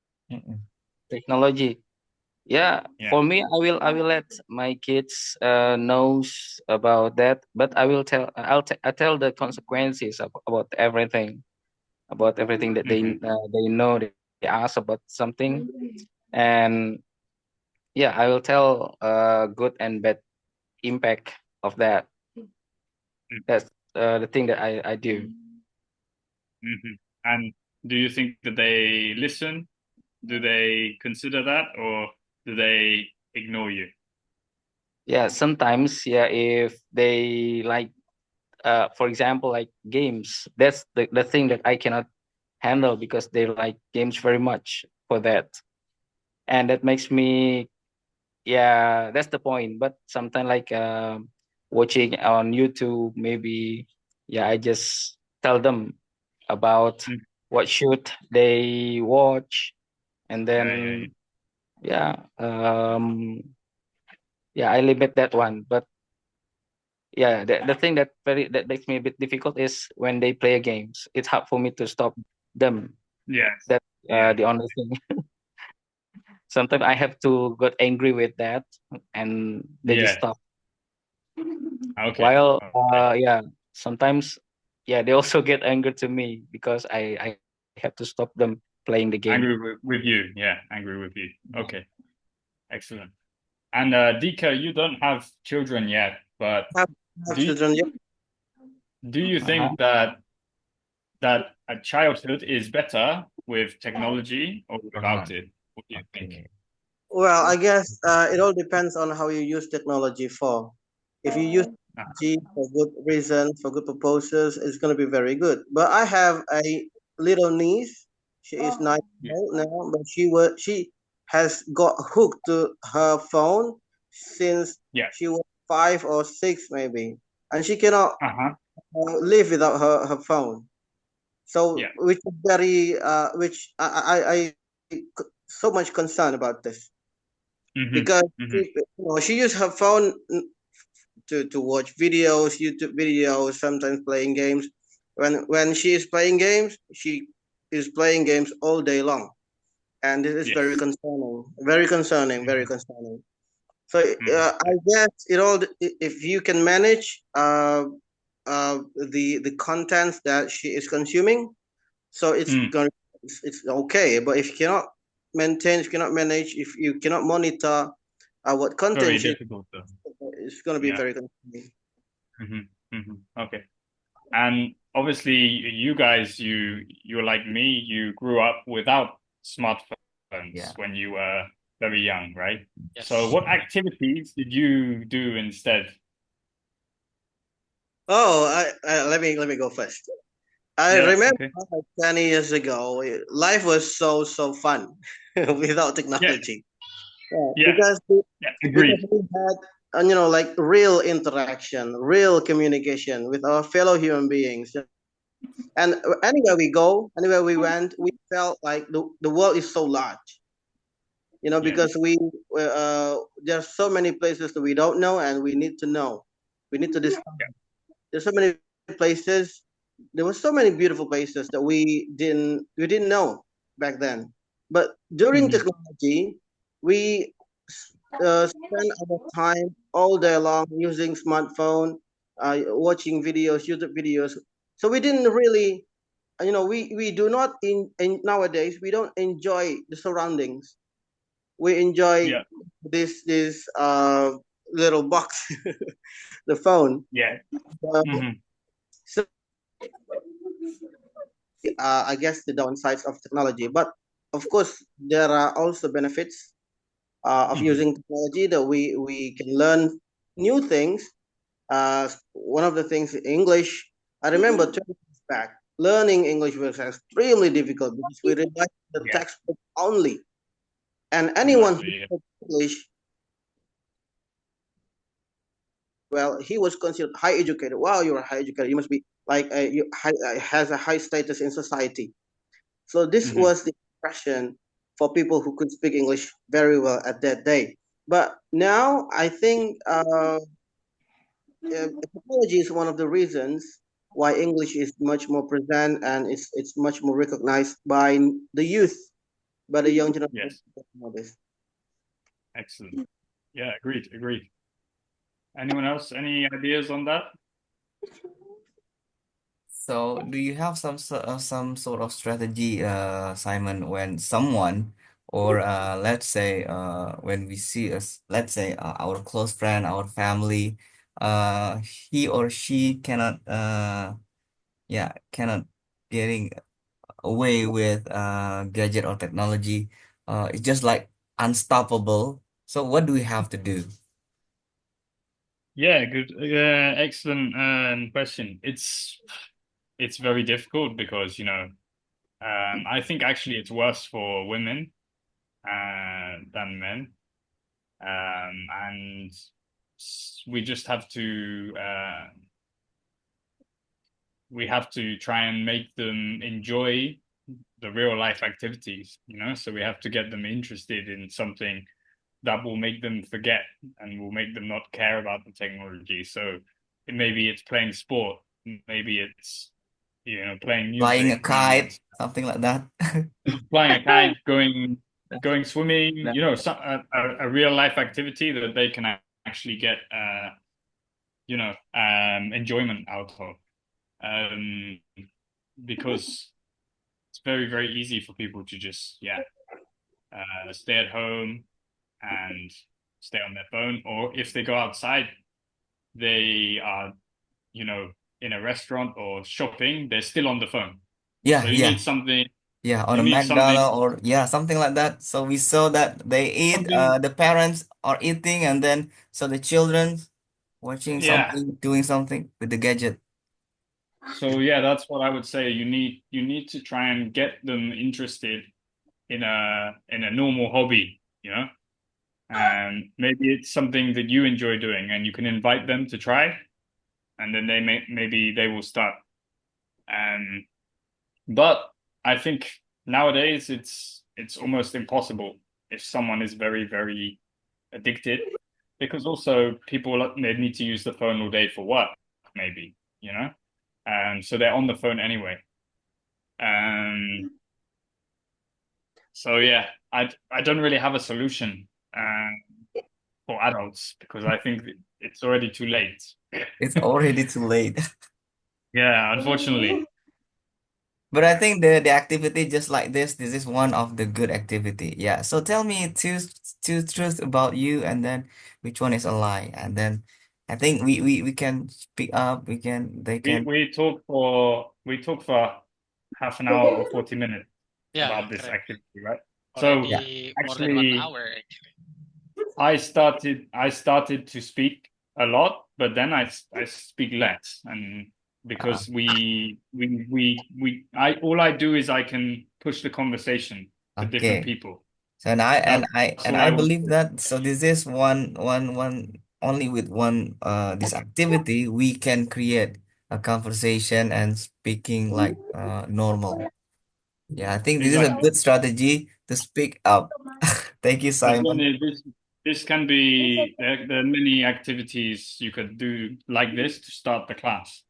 technology. Yeah, Yeah. for me, I will let my kids knows about that, but I will tell I tell the consequences about everything that Hmm. they know, they ask about something, and yeah, I will tell good and bad impact of that. That's the thing that I do. Hmm. And do you think that they listen? Do they consider that, or do they ignore you? Yeah, sometimes, yeah, if they like for example, like games, that's the thing that I cannot handle because they like games very much for that, and that makes me, yeah, that's the point. But sometimes like watching on YouTube, maybe, yeah, I just tell them about Mm. what should they watch, and Yeah. then yeah, yeah, I limit that one. But yeah, the thing that makes me a bit difficult is when they play games. It's hard for me to stop them. Yes. That's Yeah. the only thing. Sometimes I have to get angry with that, and they just Yeah. stop. Okay. While Okay. yeah, sometimes yeah, they also get angry to me because I have to stop them playing the game. Angry with you. Yeah. Angry with you. Okay. Excellent. And Dika, you don't have children yet, but Have do you, children. Yeah. do you Uh-huh. think that a childhood is better with technology or Or not? without it? What do you think? Okay. Well, I guess it all depends on how you use technology for. If you use Ah, technology for good reasons, for good purposes, it's going to be very good. But I have a little niece. She is 9 years yeah. old now, but she has got hooked to her phone since Yeah. she was 5 or 6 maybe, and she cannot Uh-huh. live without her phone. So, Yeah. which is very which I so much concerned about this Mm-hmm. because Mm-hmm. she used her phone to watch videos, YouTube videos, sometimes playing games. When she is playing games, she is playing games all day long, and this is very Yes. concerning, very concerning, very Mm-hmm. concerning. So Mm-hmm. I guess it all if you can manage the contents that she is consuming, so Mm. it's okay. But if you cannot maintain, if you cannot manage, if you cannot monitor what Very content she, difficult though. it's going to be Yeah. very confusing. Mm-hmm. Mm-hmm. Okay. And obviously, you guys, you're like me. You grew up without smartphones Yeah. when you were very young, right? So, Yes. what activities did you do instead? Oh, let me go first. I Yeah. remember Okay. 20 years ago, life was so fun without Yeah. technology. Yeah, Yeah. because Yeah. because Agreed. we had like real interaction, real communication with our fellow human beings. And anywhere we went, we felt like the world is so large. Because Yes. there's so many places that we don't know, and we need to know. We need to discover. There's so many places. There were so many beautiful places that we didn't know back then. But during Mm-hmm. technology, we spend our time all day long using smartphone, watching videos, YouTube videos. So we didn't really, we do not in nowadays we don't enjoy the surroundings. We enjoy Yeah. this little box, the phone. Yeah. Uh, Mm-hmm. so I guess the downsides of technology, but of course there are also benefits of Mm-hmm. using technology that we can learn new things. One of the things English, I remember 20 years back, learning English was extremely difficult because we relied on the Yeah. textbook only, and anyone who Exactly. spoke English well, he was considered high educated. Wow, you're high educated. You must be like has a high status in society. So this Mhm. was the impression for people who could speak English very well at that day. But now I think technology is one of the reasons why English is much more present and it's much more recognized by the youth, by the young generation Yes, nowadays. excellent. Yeah, agreed. Anyone else? Any ideas on that? So, do you have some sort of strategy, Simon, when someone, or let's say, when we see us, let's say, our close friend, our family, uh, he or she cannot getting away with gadget or technology. It's just like unstoppable. So, what do we have to do? Yeah, good. Excellent question. It's very difficult because, I think actually it's worse for women than men. And we just have to try and make them enjoy the real life activities, so we have to get them interested in something that will make them forget and will make them not care about the technology. So maybe it's playing sport, maybe it's playing Flying a music, maybe kite, it's something like that. flying a kite, going swimming, a real life activity that they can actually get enjoyment out of. Because it's very, very easy for people to just stay at home and stay on their phone, or if they go outside, they are in a restaurant or shopping, they're still on the phone. So Yeah, you yeah. need something Yeah, on you a need something McDonald's or yeah, something like that. So we saw that they eat, something the parents are eating, and then so the children watching yeah. something, doing something with the gadget. So yeah, that's what I would say. You need to try and get them interested in a normal hobby, and maybe it's something that you enjoy doing, and you can invite them to try, and then maybe they will start. And but I think nowadays it's almost impossible if someone is very, very addicted, because also people they need to use the phone all day for work, maybe, and so they're on the phone anyway. Um, so yeah, I don't really have a solution for adults because I think it's already too late. It's already too late. Yeah, unfortunately. But I think the activity just like this is one of the good activity. Yeah. So tell me two truths about you, and then which one is a lie, and then I think we can speak up. They We can. we talk for half an hour or 40 minutes Yeah, about this correct. activity, right? So Yeah. Already more than 1 actually, hour, actually. I started to speak a lot, but then I speak less, and Uh, because all I do is I can push the conversation to different okay. people. So and I and I That's and all I I want believe to. that so this is one only with one this activity we can create a conversation and speaking like normal. Yeah, I think this is a Exactly. good strategy to speak up. Thank you, But then Simon. this can be there are many activities you could do like this to start the class.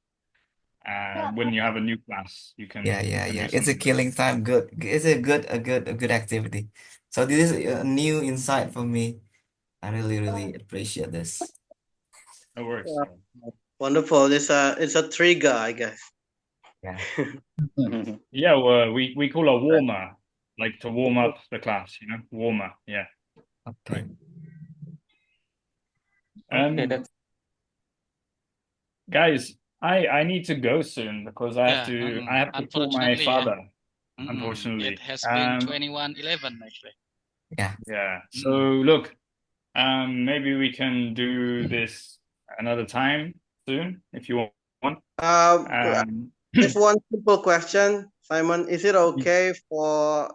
When you have a new class, you Yeah, can yeah, do yeah. It's a something like killing time. Good. It's a good activity. So this is a new insight for me. I really appreciate this. that. No worries. Yeah, wonderful. It's a trigger, I guess. Yeah. Yeah, well, we call a warmer, like to warm up the class, warmer. Yeah. Okay. Okay, Um, that's guys, I need to go soon because I have Yeah, to I have to call my unfortunately, yeah. father, It unfortunately. has been 21:11 actually. Yeah. Yeah. So Mm. look, maybe we can do this another time soon if you want. Um, Just one simple question, Simon. Is it okay for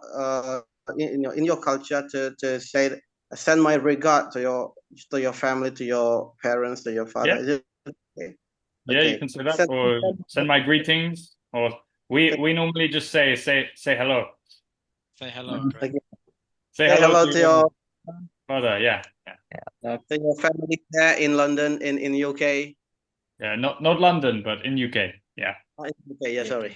in your culture to say send my regard to your family, to your parents, to your father. Yeah. Is it okay? Yeah, you can say that, or send my greetings, or we normally just say hello. Say hello. Mm. Correct. Say Say hello to to your father. Yeah. to your family there in London, in UK. Yeah, not London, but in UK. Yeah. Oh, okay, yeah, sorry.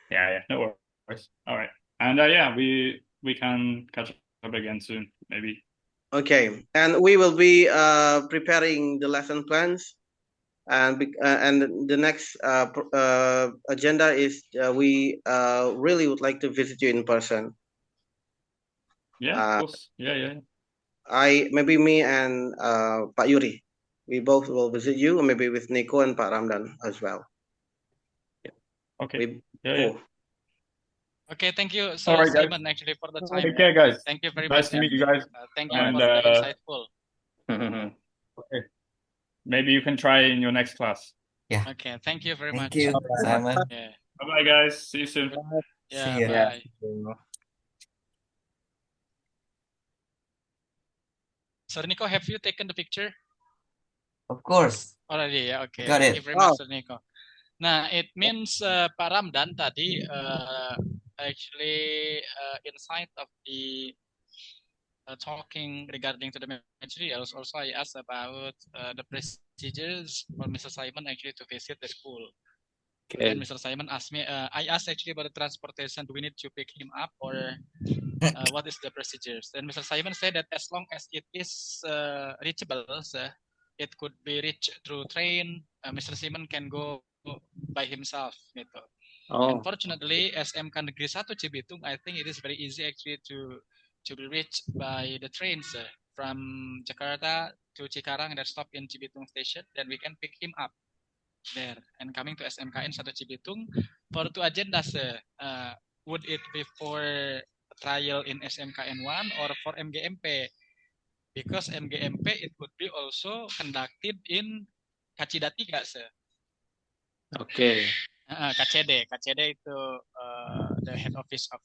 Yeah, no worries. All right. And yeah, we can catch up again soon, maybe. Okay, and we will be preparing the lesson plans, and the next agenda is we really would like to visit you in person. Yeah, of course. Yeah. Maybe me and Pak Yuri, we both will visit you, or maybe with Nico and Pak Ramdan as well. Okay. Yeah. Okay, thank you, All right, guys. Simon, actually, for the time. Take care, guys. Thank you very Nice much. to meet you guys. Thank you And for the insightful. okay. Maybe you can try in your next class. Yeah. Okay, thank you very Thank much. you, Simon. Yeah. Bye-bye, guys. See you soon. Yeah, See ya. bye. Sir Nico, have you taken the picture? Of course. Already, yeah, okay. Got Thank it. you very much, Sir Nico. Nah, it means Pak Ramdan tadi actually inside of the talking regarding to the materials, also I asked about the procedures for Mr. Simon actually to visit the school. Okay. Then Mr. Simon asked me, I asked actually about the transportation. Do we need to pick him up, or what is the procedures? Then Mr. Simon said that as long as it is reachable, so it could be reached through train. Mr. Simon can go by himself, gitu. Oh, Unfortunately, SMK Negeri 1 Cibitung, I think it is very easy actually to be reached by the trains from Jakarta to Cikarang that stop in Cibitung station. Then we can pick him up there. And coming to SMKN 1 Cibitung, for two agendas, would it be for trial in SMKN 1 or for MGMP? Because MGMP it could be also conducted in Kacida 3, sir. okay. KCD itu the head office of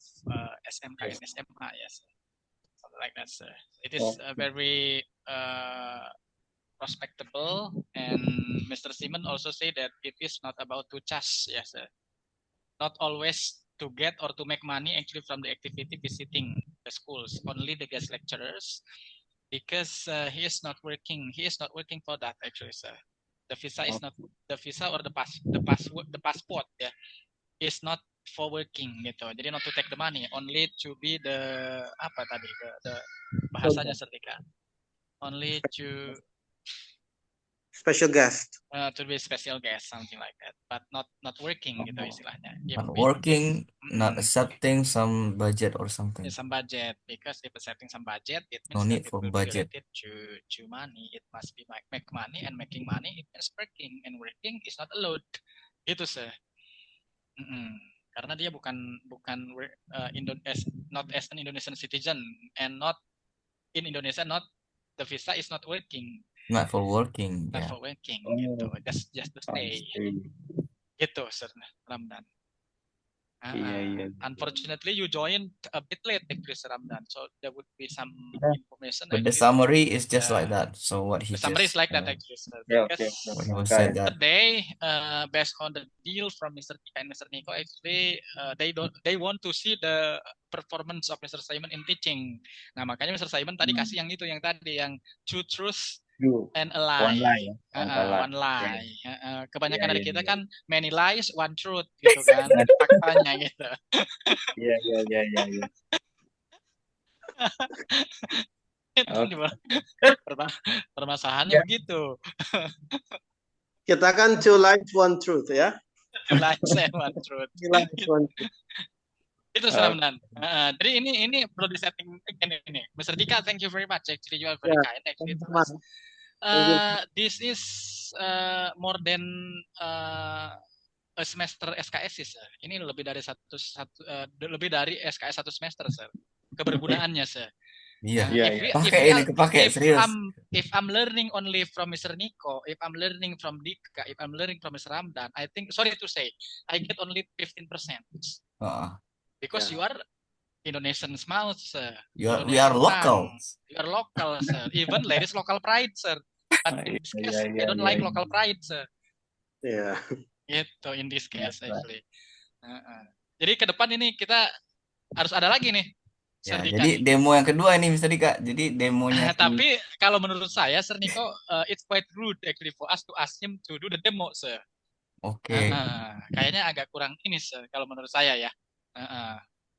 SMK and SMA, yes, something like that, sir. It is very prospectable, and Mr. Simon also say that it is not about to charge, yes, sir. Not always to get or to make money actually from the activity visiting the schools, only the guest lecturers, because he is not working for that actually, sir. The visa is not the visa or the passport, yeah, is not for working gitu. Jadi not to take the money, only to be the apa tadi the bahasanya Sertika. Only to Special guest. To be special guest, something like that, but not working gitu istilahnya. Not working, not accepting some budget or something. Some budget, because if accepting some budget, it No means need that it for will budget. be related to money. It must be make money, and making money it means working, and working is not allowed. Gitu sih. Karena dia bukan not as an Indonesian citizen, and not in Indonesia, not the visa is not working. Not for working. Not Yeah. for working gitu. Just to stay. Gitu, Sir Ramdan. Iya. Unfortunately, you joined a bit late, Chris Ramdan. So there would be some information. But the actually, summary is just like that. So what he the summary is just like that, actually. Yeah, Because what he was said that today, based on the deal from Mr. Tika and Mr. Nico, actually, they want to see the performance of Mr. Simon in teaching. Nah, makanya Mr. Simon tadi kasih yang itu, yang tadi, yang two truths and a lie. One lie. Kebanyakan dari kita kan many lies, one truth, gitu kan, faktanya gitu. Iya. Itu permasalahannya begitu. Kita kan two lies, one truth, ya. Two lies and one truth. Itu Ramdan. Jadi ini perlu di setting ini. Mr. Dika, thank you very much. Actually, you are very kind. Actually, this is more than a semester SKS, sir. Ini lebih dari lebih dari SKS 1 semester, sir. Kebergunaannya, sir. Iya. Kepake serius. If I'm learning only from Mr. Nico, if I'm learning from Dika, if I'm learning from Mr. Ramdan, I think, sorry to say, I get only 15%. Because you are Indonesian mouth, sir. We are Indonesian tongue. locals. You are local, sir. Even ladies local pride, sir. But in this case, they don't like local pride, sir. Yeah. Gitu, in this case, Right. actually. Jadi ke depan ini kita harus ada lagi nih, Ya, Sir Dika jadi nih. demo yang kedua ini Mr. Dika. Jadi demonya si Tapi kalau menurut saya, Sir Niko, it's quite rude actually for us to ask him to do the demo, sir. Oke. Kayaknya agak kurang ini, sir, kalau menurut saya ya.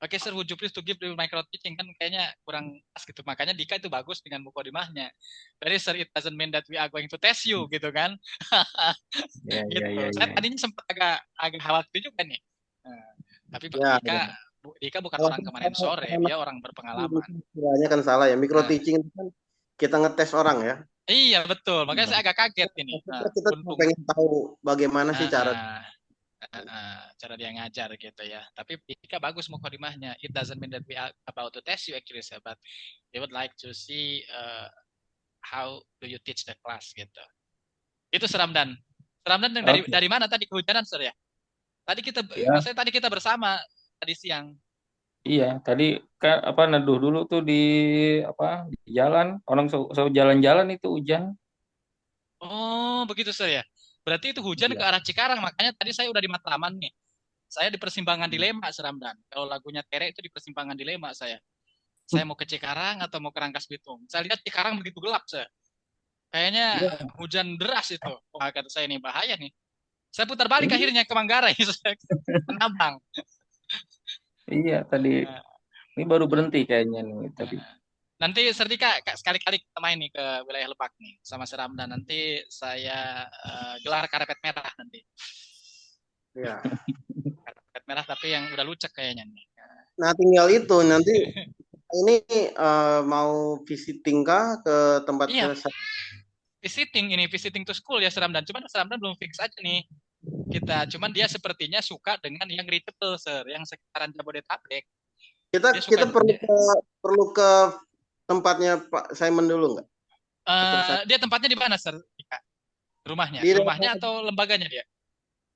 Oke, sir, would you please to give the micro teaching, kan kayaknya kurang pas gitu. Makanya Dika itu bagus dengan mukodimahnya. Jadi, sir, it doesn't mean that we are going to test you gitu kan. Ya, Gitu. ya, ya, Saya ya. tadinya sempat agak khawatir juga nih. Tapi Ya, Dika bukan orang kemarin sore, dia orang berpengalaman. Istilahnya kan salah ya. Micro Nah. teaching itu kan kita ngetes orang ya. Iya, betul. Makanya saya agak kaget ini. Kita cuma pengen tahu bagaimana sih cara dia ngajar gitu ya. Tapi Dika bagus mukodimahnya. It doesn't mean that we are about to test you actually, sir, but we would like to see how do you teach the class gitu. Itu Seramdan. Seramdan dari mana tadi, kehujanan, sir ya? Tadi kita bersama tadi siang. Iya, tadi kan neduh dulu tuh di jalan, orang jalan-jalan itu hujan. Oh, begitu, sir ya. Berarti itu hujan ke arah Cikarang, makanya tadi saya udah di Matraman nih. Saya di persimpangan dilema, Seramdan. Kalau lagunya Tere itu di persimpangan dilema saya. Saya mau ke Cikarang atau mau ke Rangkas Bitung. Saya lihat Cikarang begitu gelap, sir. Kayaknya hujan deras itu. Wah, kata saya ini bahaya nih. Saya putar balik akhirnya ke Manggarai, Penabang. Iya, tadi ini baru berhenti kayaknya nih tadi. Nanti Sir Dika sekali-kali kita main nih ke wilayah Lebak nih sama Seramdan. Nanti saya gelar karpet merah nanti. ya. Karpet merah tapi yang udah lucek kayaknya nih. Nah, tinggal itu nanti ini mau visiting kah ke tempat visiting to school ya Seramdan. Cuman Seramdan belum fix aja nih. Cuman dia sepertinya suka dengan yang reachable, sir, yang sekitaran Jabodetabek. Kita perlu ke tempatnya Pak Simon dulu nggak? Dia tempatnya di mana, sir? Rumahnya atau lembaganya dia?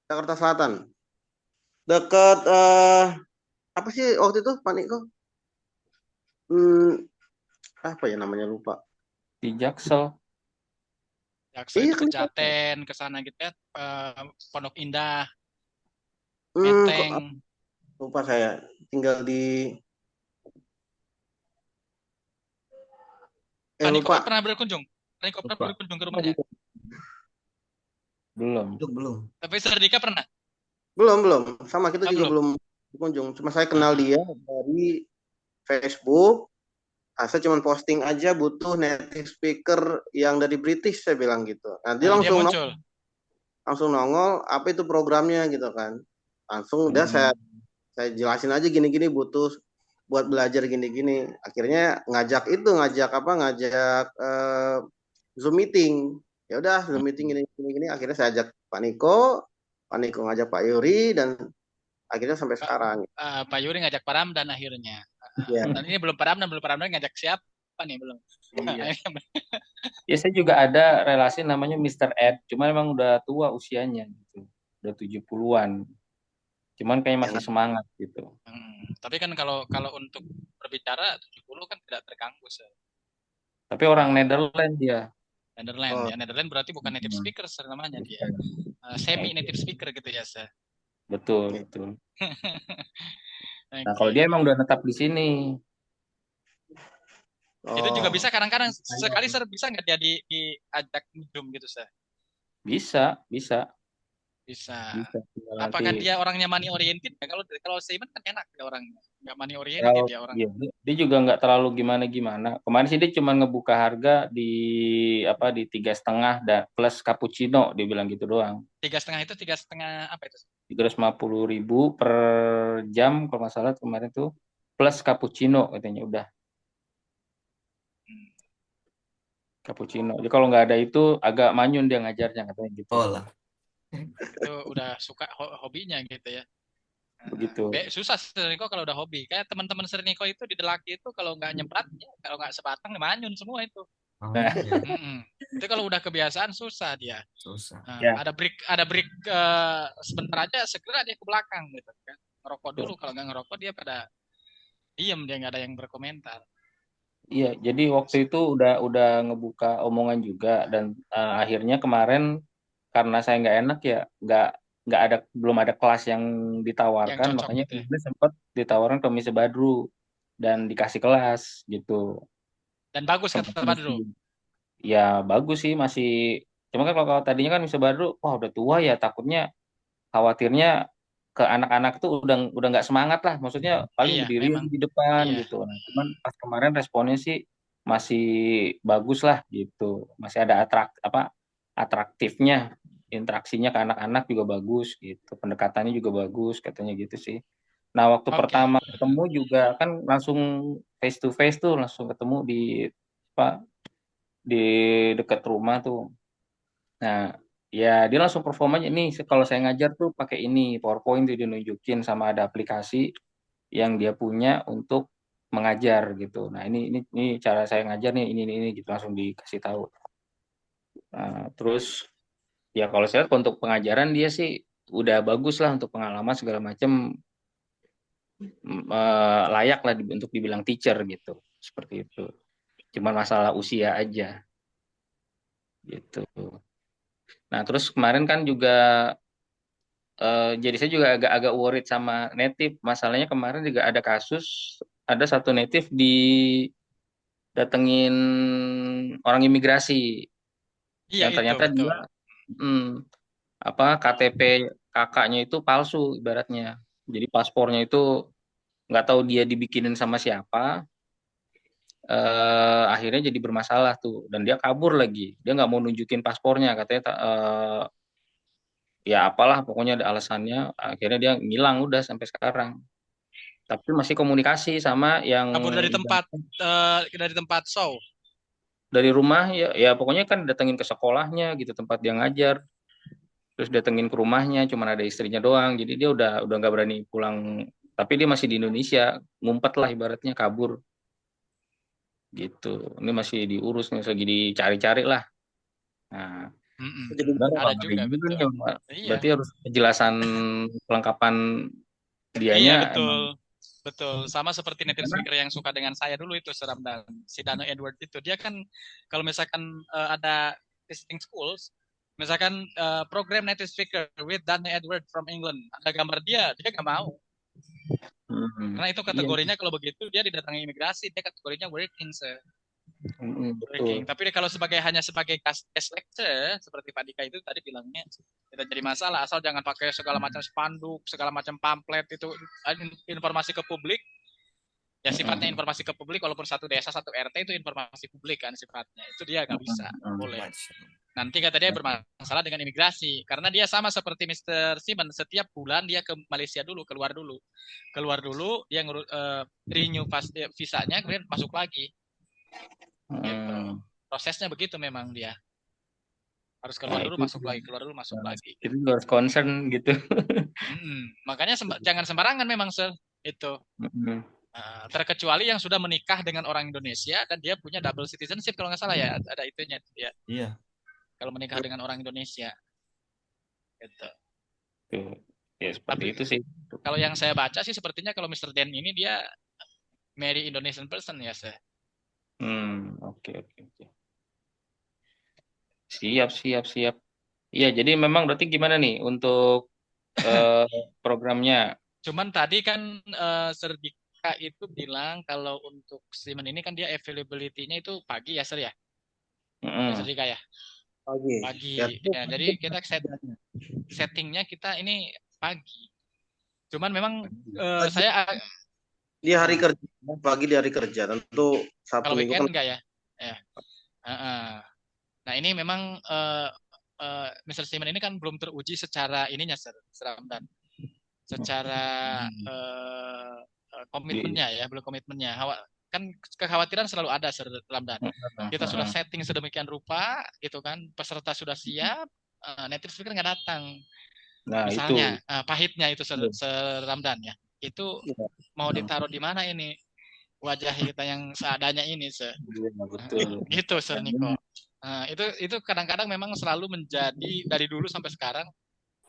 Jakarta Selatan. Dekat apa sih waktu itu Pak Niko? Apa ya namanya, lupa. Di Jaksel. Jaksel itu Jaten, ke sana gitu ya. Pondok Indah. Menteng. Lupa saya. Tinggal di Pak Niko pernah berkunjung? Pak Niko pernah berkunjung ke rumahnya? Belum. Tapi Sir Dika pernah? Belum. Sama kita juga belum berkunjung. Cuma saya kenal dia dari Facebook. Saya cuma posting aja butuh native speaker yang dari British, saya bilang gitu. Nah, dia langsung nongol apa itu programnya gitu kan. Langsung udah saya jelasin aja gini-gini butuh buat belajar gini-gini. Akhirnya ngajak Zoom meeting. Ya udah Zoom meeting gini. Akhirnya saya ajak Pak Niko ngajak Pak Yuri, dan akhirnya sampai sekarang. Pak Yuri ngajak Pak Ramdan akhirnya. Ya. Dan ini belum Pak Ramdan ngajak siapa nih belum? Iya. Ya, saya juga ada relasi namanya Mr. Ed, cuman memang udah tua usianya gitu. Udah 70-an. Cuman kayaknya masih semangat gitu. Tapi kan kalau untuk berbicara 70 kan tidak terganggu, sir. Tapi orang Netherlands dia. Netherlands berarti bukan native speaker, sir, namanya dia. Semi native speaker gitu ya, sir. Betul. Nah, kalau dia emang udah tetap di sini. Itu juga bisa kadang-kadang sekali, sir, bisa nggak dia diajak Zoom gitu, sir? Bisa. Apakah dia orangnya money oriented? Kalau Simon kan enak ya orangnya, nggak money oriented dia orangnya. Iya, dia juga nggak terlalu gimana. Kemarin sih dia cuma ngebuka harga di 3,5 dan plus cappuccino, dia bilang gitu doang. 3,5 itu 3,5 apa itu? 350.000 per jam kalau nggak salah kemarin tuh, plus cappuccino katanya udah. Cappuccino. Jadi kalau nggak ada itu agak manyun dia ngajarnya katanya gitu. Oh lah. Itu udah suka hobinya gitu ya. Begitu. Susah Serniko kalau udah hobi. Kayak teman-teman Serniko itu di Delaki itu kalau nggak nyemprat, kalau nggak sebatang manyun semua itu. Itu kalau udah kebiasaan susah dia. Ada break sebentar aja segera dia ke belakang gitu kan. Ngerokok dulu, kalau nggak ngerokok dia pada diem, dia nggak ada yang berkomentar. Iya, jadi waktu itu udah ngebuka omongan juga dan akhirnya kemarin karena saya nggak enak ya belum ada kelas yang Yang ditawarkan, cocok makanya gitu ya. kemudian sempat ditawarkan ke Misi Badru dan dikasih kelas gitu. Dan bagus Sempat kata ngisi. Badru. Ya bagus sih, masih cuma kan kalau tadinya kan Misi Badru wah udah tua ya, takutnya khawatirnya ke anak-anak tuh udah nggak semangat lah, maksudnya paling Iya, berdiri memang. di depan Iya. gitu. Nah cuman pas kemarin responnya sih masih bagus lah gitu, masih ada atraktifnya, interaksinya ke anak-anak juga bagus gitu, pendekatannya juga bagus katanya gitu sih. Nah waktu Oke. pertama ketemu juga kan langsung face to face tuh, langsung ketemu di apa di dekat rumah tuh. Nah, ya dia langsung performanya nih kalau saya ngajar tuh pakai ini PowerPoint tuh dia nunjukin sama ada aplikasi yang dia punya untuk mengajar gitu. Nah, ini cara saya ngajar nih ini gitu langsung dikasih tahu. Nah, terus ya kalau saya lihat untuk pengajaran dia sih udah bagus lah untuk pengalaman segala macam, layak lah untuk dibilang teacher gitu. Seperti itu. Cuman masalah usia aja gitu. Nah, terus kemarin kan juga jadi saya juga agak worried sama native. Masalahnya kemarin juga ada kasus, ada satu native didatengin orang imigrasi Iya yang itu ternyata betul. dia KTP kakaknya itu palsu ibaratnya. Jadi paspornya itu nggak tahu dia dibikinin sama siapa. Akhirnya jadi bermasalah tuh dan dia kabur lagi. Dia nggak mau nunjukin paspornya, katanya ya apalah pokoknya ada alasannya. Akhirnya dia ngilang udah sampai sekarang. Tapi masih komunikasi sama yang Kabur dari tempat show. dari rumah ya, ya pokoknya kan datengin ke sekolahnya gitu tempat dia ngajar, terus datengin ke rumahnya cuman ada istrinya doang, jadi dia udah nggak berani pulang, tapi dia masih di Indonesia, ngumpet lah ibaratnya kabur gitu. Ini masih diurus nih, lagi dicari-cari lah. Nah Mm-mm. Jadi baru Ada ngeri juga juga betul. nih Pak. Iya. Berarti harus penjelasan kelengkapan Iya dianya emang betul. Betul. Sama seperti native karena speaker yang suka dengan saya dulu itu Seram dan si Dano Edward itu. Dia kan kalau misalkan ada visiting schools, misalkan program native speaker with Dano Edward from England, ada gambar dia nggak mau. Karena itu iya kategorinya kalau begitu dia didatangi imigrasi, dia kategorinya working, sir. betul. Tapi kalau hanya sebagai guest lecture seperti Pak Dika itu tadi bilangnya tidak jadi masalah asal jangan pakai segala macam spanduk, segala macam pamflet itu informasi ke publik. Ya sifatnya informasi ke publik walaupun satu desa satu RT itu informasi publik kan sifatnya. Itu dia nggak bisa, boleh. Nanti kata dia bermasalah dengan imigrasi karena dia sama seperti Mr. Simon, setiap bulan dia ke Malaysia dulu, keluar dulu dia renew visanya kemudian masuk lagi. Gitu. Prosesnya begitu memang dia. Harus keluar dulu, masuk lagi, keluar dulu, masuk lagi. Itu harus concern gitu. Makanya jangan sembarangan memang, Sir. Itu. Terkecuali yang sudah menikah dengan orang Indonesia dan dia punya double citizenship kalau nggak salah ya, ada itunya dia. Iya. Kalau menikah dengan orang Indonesia. Gitu. Ya seperti itu sih. Kalau yang saya baca sih sepertinya kalau Mr. Den ini dia marry Indonesian person ya, Sir. Oke. Siap. Iya, jadi memang berarti gimana nih untuk programnya? Cuman tadi kan Sir Dika itu bilang kalau untuk Simon ini kan dia availability-nya itu pagi ya, Sir ya? Sir Dika ya? Pagi. Ya, jadi kita settingnya kita ini pagi. Cuman memang saya di hari kerja, pagi di hari kerja, tentu Sabtu kalau Minggu weekend kan enggak ya? Nah ini memang Mr. Simon ini kan belum teruji secara ininya, Sir Ramdan. Secara komitmennya ya, belum komitmennya. Kan kekhawatiran selalu ada, Sir Ramdan. Kita sudah setting sedemikian rupa, gitu kan, peserta sudah siap, native speaker nggak datang. Nah, misalnya itu. pahitnya itu Sir Ramdan ya. Itu mau ditaruh di mana ini wajah kita yang seadanya ini, Sir. Betul. Gitu, Sir Niko. Itu kadang-kadang memang selalu menjadi dari dulu sampai sekarang.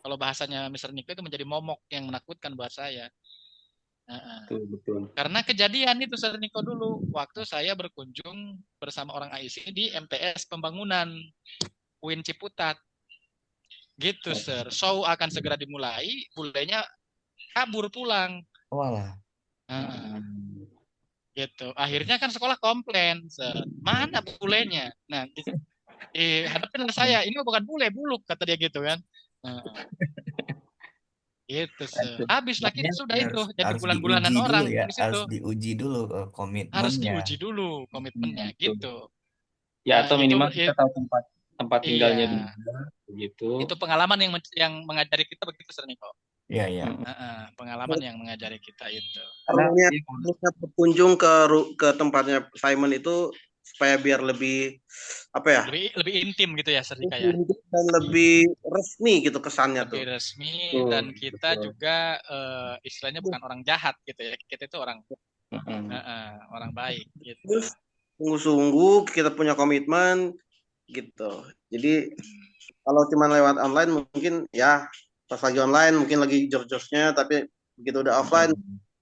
Kalau bahasanya Mr. Niko itu menjadi momok yang menakutkan buat saya. Betul, betul. Karena kejadian itu Sir Niko dulu waktu saya berkunjung bersama orang AIC di MTS Pembangunan UIN Ciputat. Gitu, Sir. Show akan segera dimulai, bulenya kabur pulang. Walah. Gitu. Akhirnya kan sekolah komplain, Sir. Mana bulenya? Nah, hadapin saya, ini bukan bule, buluk, kata dia gitu kan. Nah, gitu, Sir. Habis lah kita sudah itu, jadi Harus bulan-bulanan diuji dulu orang ya, di harus situ. diuji dulu Harus komitmennya. diuji dulu komitmennya, gitu. Ya, atau Nah, minimal kita tahu tempat tinggalnya iya. dulu, begitu. Itu pengalaman yang mengajari kita begitu, Sir Niko. Iya, iya. Pengalaman yang mengajari kita itu. Karena berkunjung ke tempatnya Simon itu supaya biar lebih apa ya? Lebih intim gitu ya, Sir Niko ya. Dan lebih resmi gitu kesannya Lebih tuh. resmi dan kita juga istilahnya bukan orang jahat gitu ya. Kita itu orang orang baik gitu. Terus sungguh-sungguh kita punya komitmen gitu. Jadi kalau cuma lewat online mungkin ya pas lagi online mungkin lagi jos-josnya, tapi begitu udah offline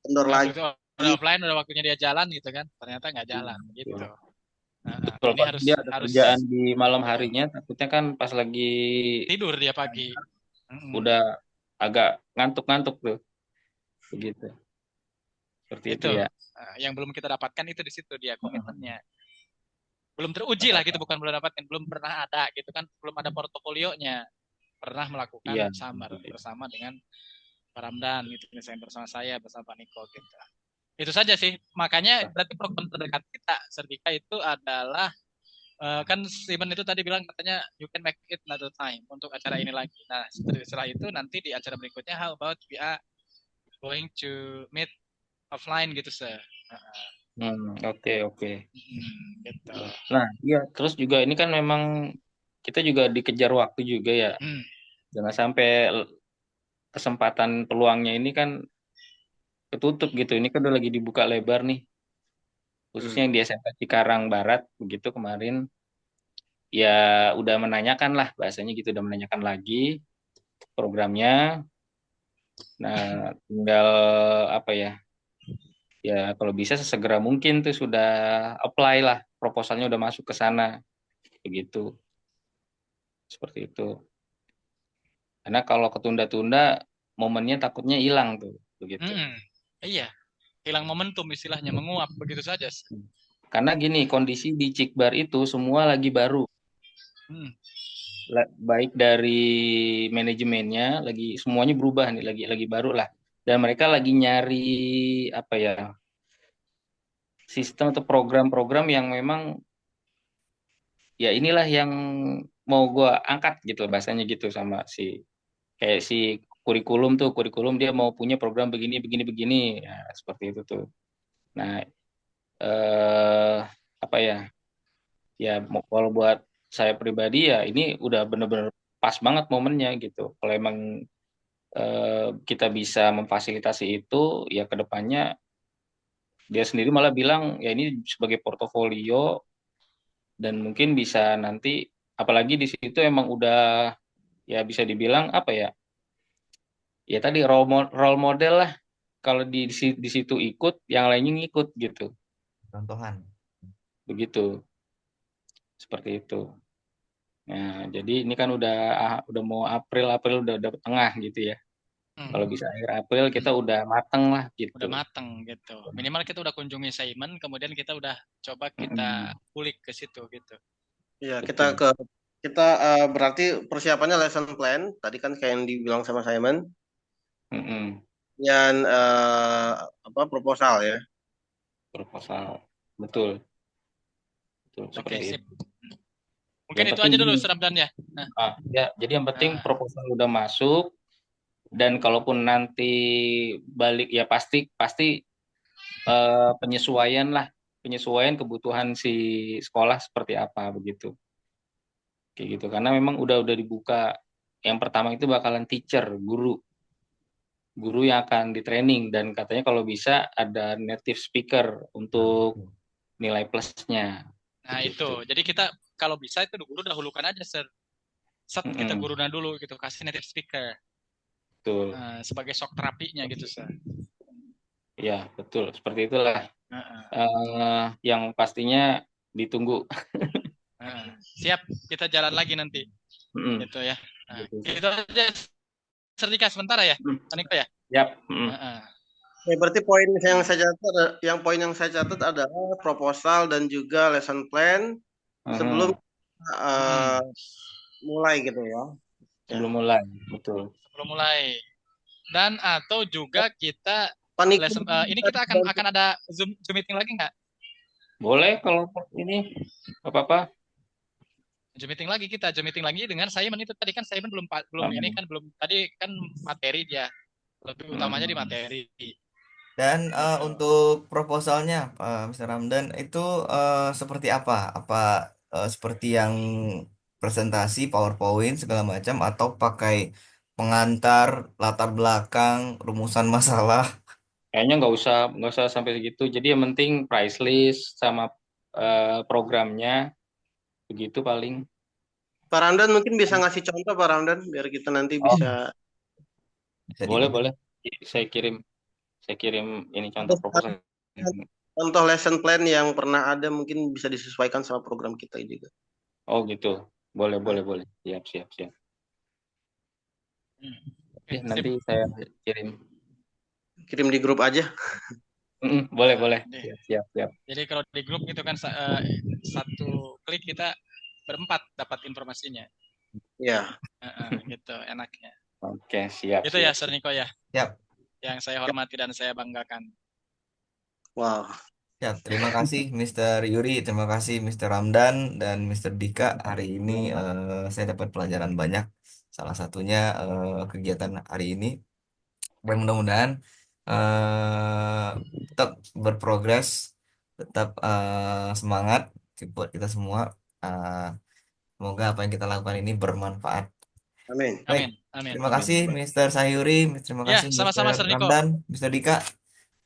kendor lagi. Udah offline udah waktunya dia jalan gitu kan, ternyata nggak jalan gitu. Betul, Ini dia ada kerjaan di malam harinya, takutnya kan pas lagi tidur dia pagi. Udah agak ngantuk-ngantuk tuh, begitu. Seperti itu ya. Yang belum kita dapatkan itu di situ dia komitmennya. Belum teruji lah gitu, bukan belum dapatkan, belum pernah ada gitu kan, belum ada portofolionya. Pernah melakukan bersama dengan Pak Ramdan gitu, misalnya bersama saya, bersama Pak Niko gitu. Itu saja sih. Makanya berarti program terdekat kita, Serdika, itu adalah kan Simon itu tadi bilang katanya you can make it another time untuk acara ini lagi. Nah, setelah itu nanti di acara berikutnya how about we are going to meet offline gitu, Sir. Oke. Gitu. Nah, iya, terus juga ini kan memang kita juga dikejar waktu juga ya. Jangan sampai kesempatan peluangnya ini kan ketutup gitu. Ini kan udah lagi dibuka lebar nih. Khususnya yang di SMP Cikarang Barat begitu kemarin. Ya udah menanyakan lah, bahasanya gitu, udah menanyakan lagi programnya. Nah, tinggal apa ya? Ya kalau bisa sesegera mungkin tuh sudah apply lah, proposalnya udah masuk ke sana. Begitu. Seperti itu. Karena kalau ketunda-tunda momennya takutnya hilang tuh, begitu. Iya, hilang momentum istilahnya, menguap begitu saja. Karena gini, kondisi di Cikbar itu semua lagi baru. Baik dari manajemennya, lagi semuanya berubah nih, lagi baru lah. Dan mereka lagi nyari apa ya, sistem atau program-program yang memang ya inilah yang mau gue angkat gitu bahasanya gitu, sama kayak si kurikulum dia mau punya program begini ya, seperti itu tuh. Nah, apa ya kalau buat saya pribadi ya ini udah bener-bener pas banget momennya gitu. Kalau emang kita bisa memfasilitasi itu, ya kedepannya dia sendiri malah bilang ya ini sebagai portofolio, dan mungkin bisa nanti, apalagi di situ emang udah ya bisa dibilang apa ya tadi role model lah. Kalau di situ ikut, yang lainnya ngikut gitu. Contohan. Begitu. Seperti itu. Nah, jadi ini kan udah mau April udah tengah gitu ya. Kalau bisa akhir April kita udah mateng lah gitu. Udah mateng gitu. Minimal kita udah kunjungi Simon, kemudian kita udah coba kita kulik ke situ gitu. Iya, kita berarti persiapannya lesson plan. Tadi kan kayak yang dibilang sama Simon. Dan proposal ya. Proposal, betul. Oke, sip. Mungkin yang itu aja dulu, Sir Ramdan ya. Ya, jadi yang penting proposal udah masuk, dan kalaupun nanti balik ya pasti penyesuaian kebutuhan si sekolah seperti apa begitu. Kayak gitu, karena memang udah dibuka. Yang pertama itu bakalan teacher, guru yang akan di training, dan katanya kalau bisa ada native speaker untuk nilai plusnya. Nah gitu. Jadi kita kalau bisa itu guru dahulukan aja, Sir. Kita gurunya dulu gitu, kasih native speaker. Betul. Sebagai shock terapinya gitu, Sir. Ya, betul. Seperti itulah. Heeh, Yang pastinya ditunggu. heeh. Siap, kita jalan lagi nanti. Mm-mm. Gitu ya. Nah, Gitu. itu aja Serdika sementara ya, Mm. Aniko ya. Yap. Mm. Heeh. Ya, berarti poin yang saya catat adalah proposal dan juga lesson plan sebelum Mhm. uh, mulai gitu ya. Sebelum mulai, betul. Sebelum mulai. Dan atau juga kita Paniku ini kita akan ada Zoom meeting lagi nggak? Boleh kalau ini apa-apa. Zoom meeting lagi dengan Simon itu tadi kan Simon belum ini kan belum tadi kan materi dia lebih utamanya di materi. Dan Gitu. untuk proposalnya, Mr. Ramdan itu seperti apa? Apa seperti yang presentasi, PowerPoint segala macam, atau pakai pengantar, latar belakang, rumusan masalah? Kayaknya nggak usah sampai segitu. Jadi yang penting price list sama programnya begitu paling. Pak Ramdan mungkin bisa ngasih contoh Pak Ramdan biar kita nanti Oh, bisa Bisa boleh dibilang. boleh. Saya kirim ini contoh proposal. contoh lesson plan yang pernah ada mungkin bisa disesuaikan sama program kita juga. Oh gitu. Boleh boleh boleh. Siap siap siap. Oke, Ya, sip. nanti saya kirim. Kirim di grup aja. Boleh Nah, boleh. deh. Siap siap siap. Jadi kalau di grup itu kan satu klik kita berempat dapat informasinya. Ya. Gitu enaknya. Oke siap Itu ya siap. Sir Niko ya. Siap. Yang saya hormati dan saya banggakan. Wow. Siap. Terima kasih Mr. Yuri, terima kasih Mr. Ramdan dan Mr. Dika. Hari ini saya dapat pelajaran banyak. Salah satunya kegiatan hari ini. Dan mudah-mudahan eh, tetap berprogres, tetap semangat buat kita semua. Eh, Semoga apa yang kita lakukan ini bermanfaat. Amin. Baik, Amin, amin, terima amin. kasih Mr. Sayuri, terima Ya, kasih sama-sama Mr. Sir Niko. Ramdan, Mr. Dika.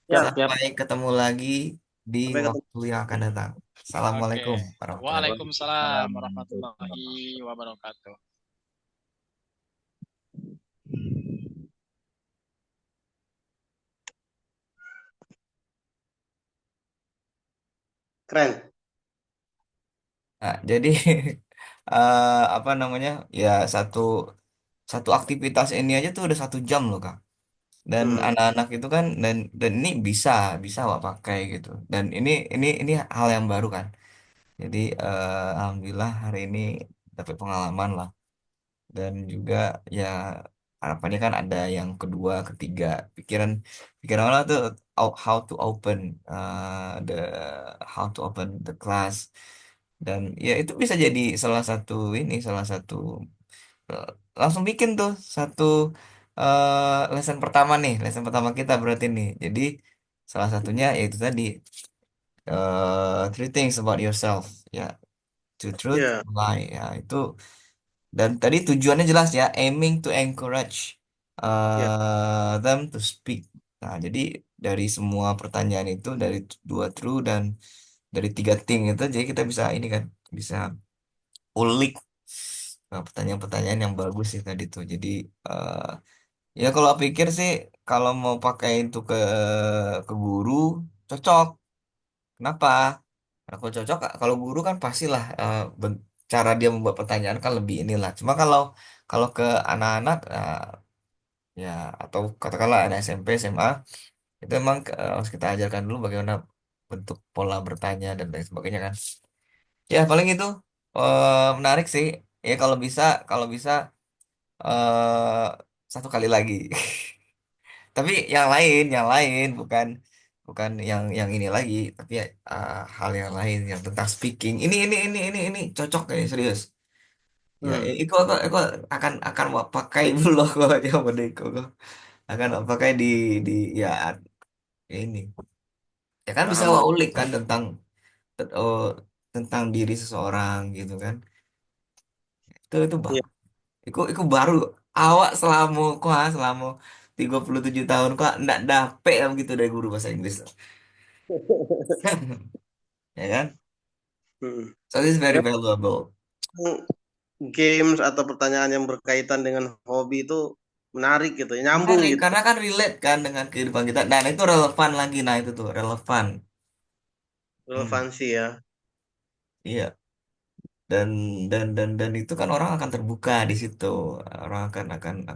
Ya. Siap siap. Sampai ketemu lagi di Sampai ketemu. waktu yang akan datang. Oke. Assalamualaikum warahmatullahi wabarakatuh. Waalaikumsalam warahmatullahi wabarakatuh. Keren. Nah, jadi apa namanya? Ya satu satu aktivitas ini aja tuh udah 1 jam loh Kak. Dan Hmm. anak-anak itu kan dan ini bisa Wak pakai gitu. Dan ini hal yang baru kan. Jadi alhamdulillah hari ini dapat pengalaman lah. Dan juga ya harapannya kan ada yang kedua, ketiga pikiran pikiran orang tuh how to open the how to open the class dan ya itu bisa jadi salah satu eh, langsung bikin tuh satu lesson pertama kita berarti nih jadi salah satunya yaitu tadi three things about yourself ya to truth Ya. lie ya itu dan tadi tujuannya jelas ya, aiming to encourage Ya. them to speak. Nah, jadi dari semua pertanyaan itu, dari dua true dan dari 3 thing itu, jadi kita bisa ini kan, bisa ulik pertanyaan-pertanyaan yang bagus sih tadi tuh. Jadi eh, ya kalau pikir sih, kalau mau pakai itu ke guru cocok. Kenapa? Nah, kalau cocok, kalau guru kan pastilah cara dia membuat pertanyaan kan lebih inilah. Cuma kalau kalau ke anak-anak ya atau katakanlah anak SMP, SMA itu emang harus kita ajarkan dulu bagaimana bentuk pola bertanya dan lain sebagainya kan. Ya paling itu menarik sih. Ya kalau bisa eh 1 kali lagi. Tapi yang lain bukan bukan yang ini lagi, tapi ya, hal yang lain yang tentang speaking. Ini cocok kayak serius. Ya, Hmm. aku akan mau pakai dulu kok yang merdeka kok. Akan mau pakai di ya ini. Ya kan bisa Paham. wah ulik kan oh, tentang diri seseorang gitu kan. Itu Iya. Iku baru awak selama 37 tahun kok ndak dapet yang gitu dari guru bahasa Inggris. Ya kan? Hmm. So this is very Ya, valuable. games atau pertanyaan yang berkaitan dengan hobi itu menarik gitu, nyambung Menarik gitu. karena kan relate kan dengan kehidupan kita. Dan itu relevan lagi. Nah, itu tuh relevan. Hmm, Relevansi ya. iya. Dan dan itu kan orang akan terbuka di situ. Orang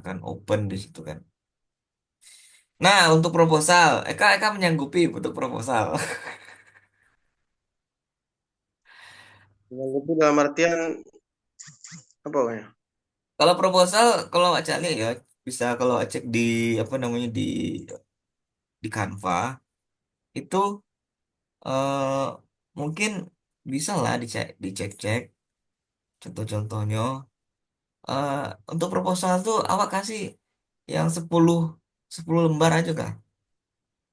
akan open di situ kan. Nah, untuk proposal, Eka menyanggupi untuk proposal. Nyanggupi dalam artian apa ya? Kalau proposal, kalau Acak lihat ya, bisa kalau cek di apa namanya di Canva itu eh, mungkin bisa lah dicek-cek contoh-contohnya. Eh, untuk proposal tuh awak kasih yang 10 lembar aja kah?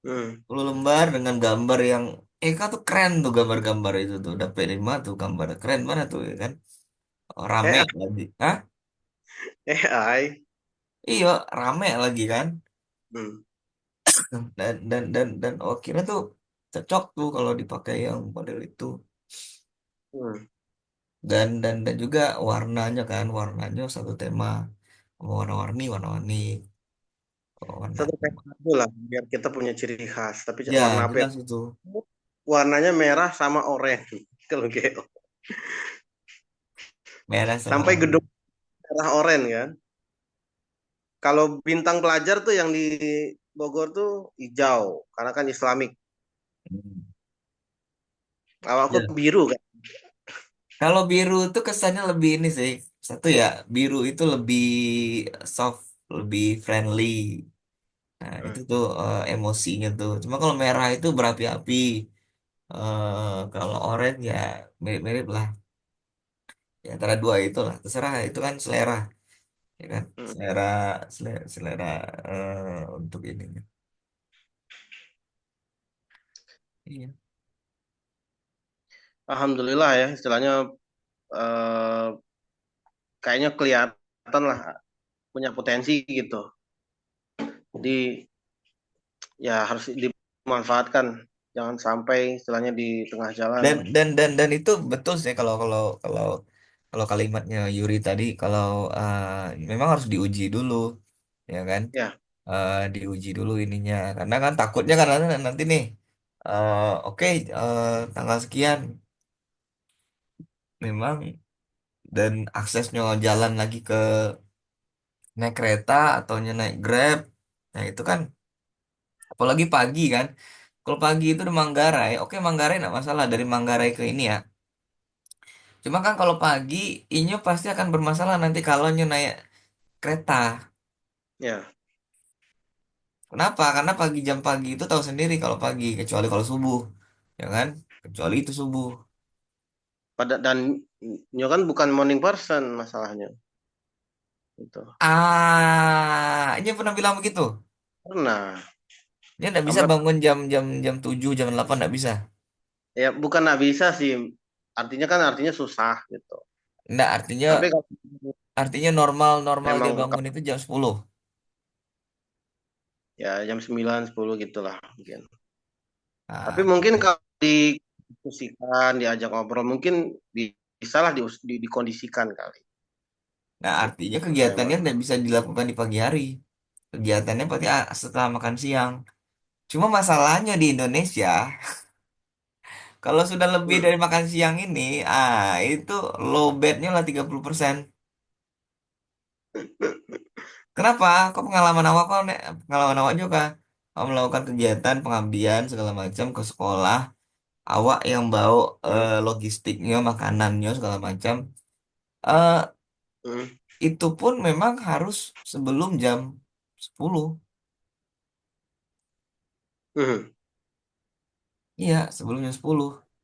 Hmm. 10 lembar dengan gambar yang Eka tuh keren tuh gambar-gambar itu tuh. Udah P5 tuh gambar keren banget tuh ya kan. Rame AI, lagi. Hah? AI. Iya, rame lagi kan. Hmm. Dan oh kira tuh cocok tuh kalau dipakai yang model itu. Hmm. Dan juga warnanya kan, warnanya satu tema. Warna-warni. Oh, warna. Satu tema aja lah, biar kita punya ciri khas. Tapi Ya, warna apa ya? jelas itu. Warnanya merah sama oranye. Kalau Geo. Merah sama Sampai oranye. gedung merah oranye kan. Kalau bintang pelajar tuh yang di Bogor tuh hijau, karena kan Islamik. Hmm. Kalau aku Ya. biru kan. Kalau biru itu kesannya lebih ini sih. Satu ya, biru itu lebih soft, lebih friendly. Nah, itu Hmm. tuh emosinya tuh. Cuma kalau merah itu berapi-api. Kalau orange ya mirip-mirip lah. Ya, antara dua itu lah. Terserah, itu kan selera. Ya kan? Hmm. Selera untuk ini. Iya. Alhamdulillah ya, istilahnya eh, kayaknya kelihatan lah punya potensi gitu. Jadi ya harus dimanfaatkan. Jangan sampai istilahnya di tengah jalan. Dan itu betul sih kalau kalau kalimatnya Yuri tadi kalau memang harus diuji dulu ya kan. Ya, Diuji dulu ininya karena kan takutnya kan nanti nih oke, tanggal sekian memang dan aksesnya jalan lagi ke naik kereta atau naik Grab. Nah, itu kan apalagi pagi kan. Kalau pagi itu di Manggarai, oke Manggarai nggak masalah dari Manggarai ke ini ya. Cuma kan kalau pagi, Inyo pasti akan bermasalah nanti kalau Inyo naik kereta. ya. Kenapa? Karena jam pagi itu tahu sendiri kalau pagi, kecuali kalau subuh, ya kan? Kecuali itu subuh. Dan Nyo kan bukan morning person masalahnya. Itu. Inyo pernah bilang begitu. Pernah. Dia nggak bisa Sampai bangun jam 7, jam 8 nggak bisa. ya bukan nggak bisa sih. Artinya susah gitu. Nggak, artinya Tapi kalau artinya normal normal dia memang bangun itu jam 10. ya jam 9 10 gitulah mungkin. Tapi Nah, mungkin kalau didiskusikan, diajak ngobrol mungkin bisa lah dikondisikan kali. nah, artinya Supaya kegiatannya nggak bisa dilakukan di pagi hari. Kegiatannya pasti setelah makan siang. Cuma masalahnya di Indonesia, kalau sudah lebih Hmm. dari makan siang ini, itu low bednya lah 30%. Kenapa? Kok pengalaman awak juga? Kau melakukan kegiatan pengabdian segala macam ke sekolah, awak yang bawa Hmm. logistiknya, makanannya segala macam. eh Hmm. itu pun memang harus sebelum jam 10. Hmm. Iya, sebelum jam 10.